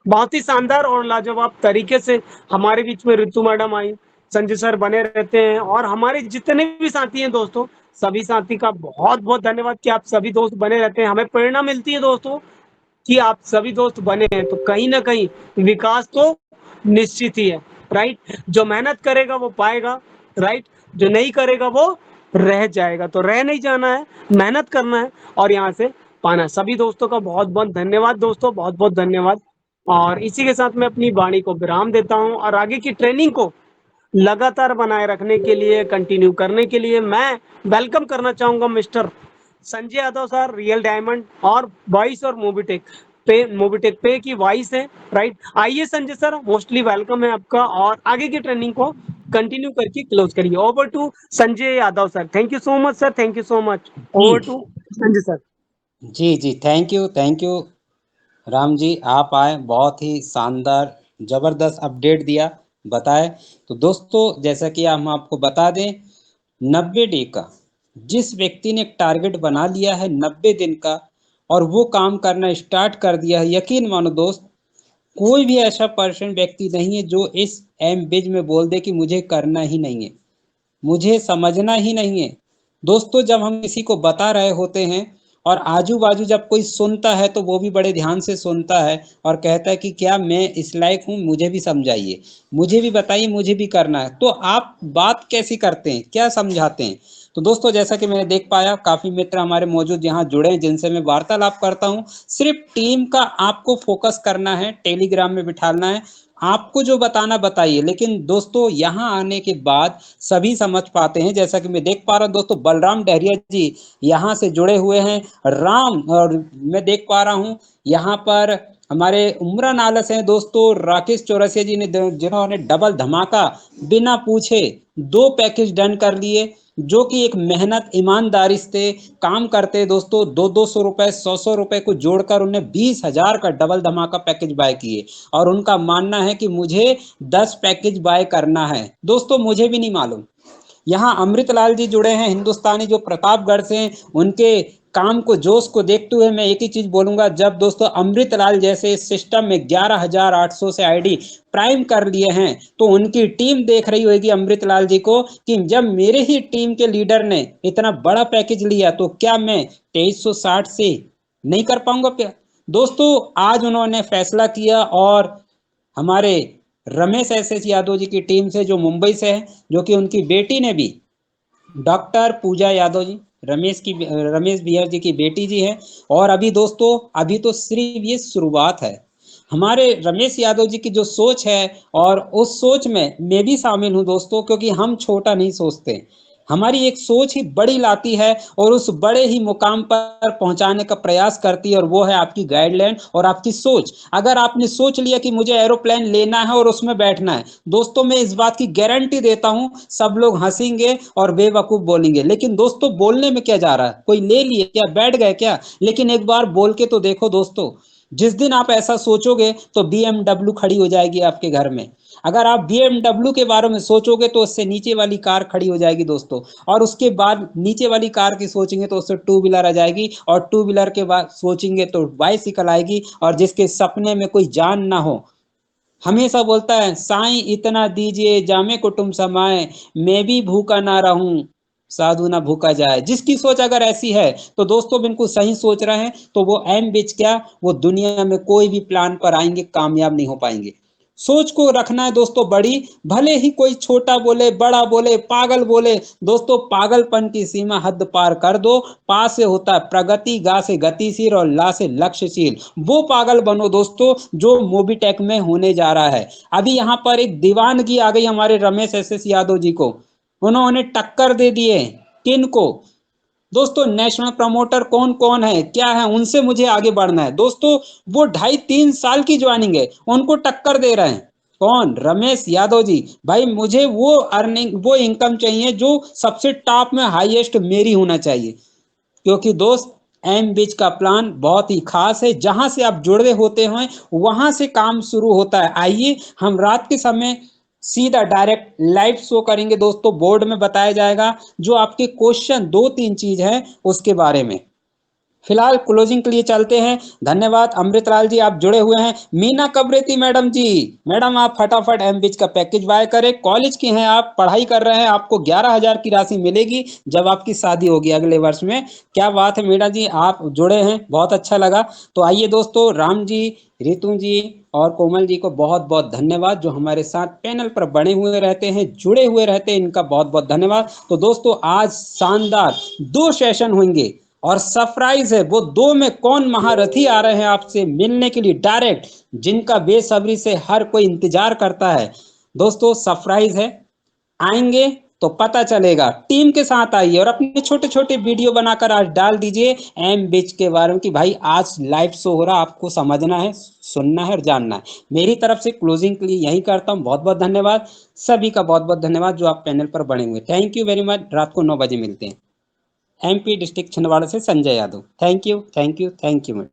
S3: बहुत ही शानदार और लाजवाब तरीके से हमारे बीच में ऋतु मैडम आई, संजय सर बने रहते हैं, और हमारे जितने भी साथी हैं दोस्तों, सभी साथी का बहुत बहुत धन्यवाद कि आप सभी दोस्त बने रहते हैं। हमें प्रेरणा मिलती है दोस्तों कि आप सभी दोस्त बने हैं, तो कहीं ना कहीं विकास तो निश्चित ही है, राइट। जो मेहनत करेगा वो पाएगा, राइट, जो नहीं करेगा वो रह जाएगा। तो रह नहीं जाना है, मेहनत करना है और यहाँ से पाना है। सभी दोस्तों का बहुत बहुत धन्यवाद दोस्तों, बहुत बहुत धन्यवाद। और इसी के साथ मैं अपनी वाणी को विराम देता हूँ और आगे की ट्रेनिंग को लगातार बनाए रखने के लिए, कंटिन्यू करने के लिए मैं वेलकम करना चाहूंगा mister Sanjay Yadav sir, real diamond और वॉइस और मोबिटेक पे की वॉइस है, राइट। आइए संजय सर, मोस्टली वेलकम है आपका, और आगे की ट्रेनिंग को कंटिन्यू करके क्लोज करिए। Over to Sanjay Yadav sir. Thank you so much sir, thank you so much. Over to Sanjay sir.
S1: जी थैंक यू राम जी, आप आए, बहुत ही शानदार जबरदस्त अपडेट दिया, बताए। तो दोस्तों जैसा कि हम आपको बता दें, 90 डे का जिस व्यक्ति ने एक टारगेट बना लिया है 90 दिन का और वो काम करना स्टार्ट कर दिया है, यकीन मानो दोस्त कोई भी ऐसा पर्सन व्यक्ति नहीं है जो इस एम बिज में बोल दे कि मुझे करना ही नहीं है, मुझे समझना ही नहीं है। दोस्तों जब हम किसी को बता रहे होते हैं और आजू बाजू जब कोई सुनता है तो वो भी बड़े ध्यान से सुनता है और कहता है कि क्या मैं इस लायक हूँ, मुझे भी समझाइए, मुझे भी बताइए, मुझे भी करना है, तो आप बात कैसी करते हैं, क्या समझाते हैं। तो दोस्तों जैसा कि मैंने देख पाया काफ़ी मित्र हमारे मौजूद यहाँ जुड़े हैं जिनसे मैं वार्तालाप करता हूँ। सिर्फ टीम का आपको फोकस करना है, टेलीग्राम में बिठाना है, आपको जो बताना बताइए। लेकिन दोस्तों यहाँ आने के बाद सभी समझ पाते हैं, जैसा कि मैं देख पा रहा हूँ दोस्तों बलराम डहरिया जी यहाँ से जुड़े हुए हैं, राम, और मैं देख पा रहा हूँ यहाँ पर हमारे उमरान आलस हैं दोस्तों, राकेश चौरसिया जी ने जिन्होंने डबल धमाका बिना पूछे 2 पैकेज डन कर लिए, जो कि एक मेहनत ईमानदारी से काम करते दोस्तों। 200 रुपए 100 रुपए को जोड़कर उन्हें 20,000 का डबल धमाका पैकेज बाय किए और उनका मानना है कि मुझे 10 पैकेज बाय करना है। दोस्तों मुझे भी नहीं मालूम। यहाँ अमृतलाल जी जुड़े हैं हिंदुस्तानी, जो प्रतापगढ़ से हैं, उनके काम को जोश को देखते हुए मैं एक ही चीज बोलूंगा, जब दोस्तों अमृतलाल जैसे सिस्टम में 11,800 से आईडी प्राइम कर लिए हैं तो उनकी टीम देख रही होगी अमृतलाल जी को कि जब मेरे ही टीम के लीडर ने इतना बड़ा पैकेज लिया तो क्या मैं 2360 से नहीं कर पाऊंगा क्या। दोस्तों आज उन्होंने फैसला किया और हमारे रमेश एस यादव जी की टीम से, जो मुंबई से है, जो कि उनकी बेटी ने भी, डॉक्टर पूजा यादव जी, रमेश भैया जी की बेटी जी है। और अभी दोस्तों अभी तो सिर्फ ये शुरुआत है। हमारे रमेश यादव जी की जो सोच है और उस सोच में मैं भी शामिल हूँ दोस्तों, क्योंकि हम छोटा नहीं सोचते, हमारी एक सोच ही बड़ी लाती है और उस बड़े ही मुकाम पर पहुंचाने का प्रयास करती है, और वो है आपकी गाइडलाइन और आपकी सोच। अगर आपने सोच लिया कि मुझे एरोप्लेन लेना है और उसमें बैठना है, दोस्तों मैं इस बात की गारंटी देता हूं सब लोग हंसेंगे और बेवकूफ बोलेंगे, लेकिन दोस्तों बोलने में क्या जा रहा है, कोई ले लिए क्या, बैठ गए क्या। लेकिन एक बार बोल के तो देखो दोस्तों, जिस दिन आप ऐसा सोचोगे तो BMW खड़ी हो जाएगी आपके घर में। अगर आप BMW के बारे में सोचोगे तो उससे नीचे वाली कार खड़ी हो जाएगी दोस्तों, और उसके बाद नीचे वाली कार की सोचेंगे तो उससे 2 व्हीलर आ जाएगी, और 2 व्हीलर के बाद सोचेंगे तो बाइसिकल आएगी, और जिसके सपने में कोई जान ना हो हमेशा बोलता है साईं इतना दीजिए जामे कुटुम समाए, मैं भी भूखा ना रहूं साधु ना भूखा जाए। जिसकी सोच अगर ऐसी है तो दोस्तों बिल्कुल सही सोच रहे हैं, तो वो एम बिच क्या, वो दुनिया में कोई भी प्लान पर आएंगे कामयाब नहीं हो पाएंगे। सोच को रखना है दोस्तों बड़ी, भले ही कोई छोटा बोले, बड़ा बोले, पागल बोले, दोस्तों पागलपन की सीमा हद पार कर दो। पा से होता है प्रगति, गा से गतिशील और ला से लक्ष्यशील। वो पागल बनो दोस्तों जो मोबीटेक में होने जा रहा है। अभी यहाँ पर एक दीवानगी आ गई हमारे रमेश एस यादव जी को, उन्होंने टक्कर दे दिए किन को, दोस्तों नेशनल प्रमोटर कौन कौन है क्या है, उनसे मुझे आगे बढ़ना है। दोस्तों वो 2.5-3 साल की ज्वाइनिंग है, उनको टक्कर दे रहे हैं कौन, रमेश यादव जी। भाई मुझे वो अर्निंग, वो इनकम चाहिए जो सबसे टॉप में हाईएस्ट मेरी होना चाहिए, क्योंकि दोस्त एम बिच का प्लान बहुत ही खास है। जहां से आप जुड़े होते हैं वहां से काम शुरू होता है। आइए हम रात के समय सीधा डायरेक्ट लाइव शो करेंगे दोस्तों, बोर्ड में बताया जाएगा जो आपके क्वेश्चन 2-3 चीज है उसके बारे में। फिलहाल क्लोजिंग के लिए चलते हैं। धन्यवाद अमृतलाल जी, आप जुड़े हुए हैं। मीना कबरेती मैडम जी, मैडम आप फटाफट एम बिच का पैकेज बाय करें। कॉलेज की हैं आप, पढ़ाई कर रहे हैं, आपको 11,000 की राशि मिलेगी जब आपकी शादी होगी अगले वर्ष में। क्या बात है मीना जी, आप जुड़े हैं, बहुत अच्छा लगा। तो आइए दोस्तों, राम जी, रितु जी और कोमल जी को बहुत बहुत धन्यवाद, जो हमारे साथ पैनल पर बने हुए रहते हैं, जुड़े हुए रहते हैं, इनका बहुत बहुत धन्यवाद। तो दोस्तों आज शानदार 2 सेशन होंगे और सरप्राइज है, वो 2 में कौन महारथी आ रहे हैं आपसे मिलने के लिए डायरेक्ट, जिनका बेसब्री से हर कोई इंतजार करता है। दोस्तों सरप्राइज है, आएंगे तो पता चलेगा। टीम के साथ आइए और अपने छोटे छोटे वीडियो बनाकर आज डाल दीजिए एम बिच के बारे में कि भाई आज लाइव शो हो रहा, आपको समझना है, सुनना है और जानना है। मेरी तरफ से क्लोजिंग के लिए यही करता हूँ। बहुत बहुत धन्यवाद सभी का, बहुत बहुत धन्यवाद जो आप पैनल पर बने हुए। Thank you very much. रात को 9 बजे मिलते हैं। MP डिस्ट्रिक्ट छिंदवाड़ा से Sanjay Yadav. Thank you thank you thank you.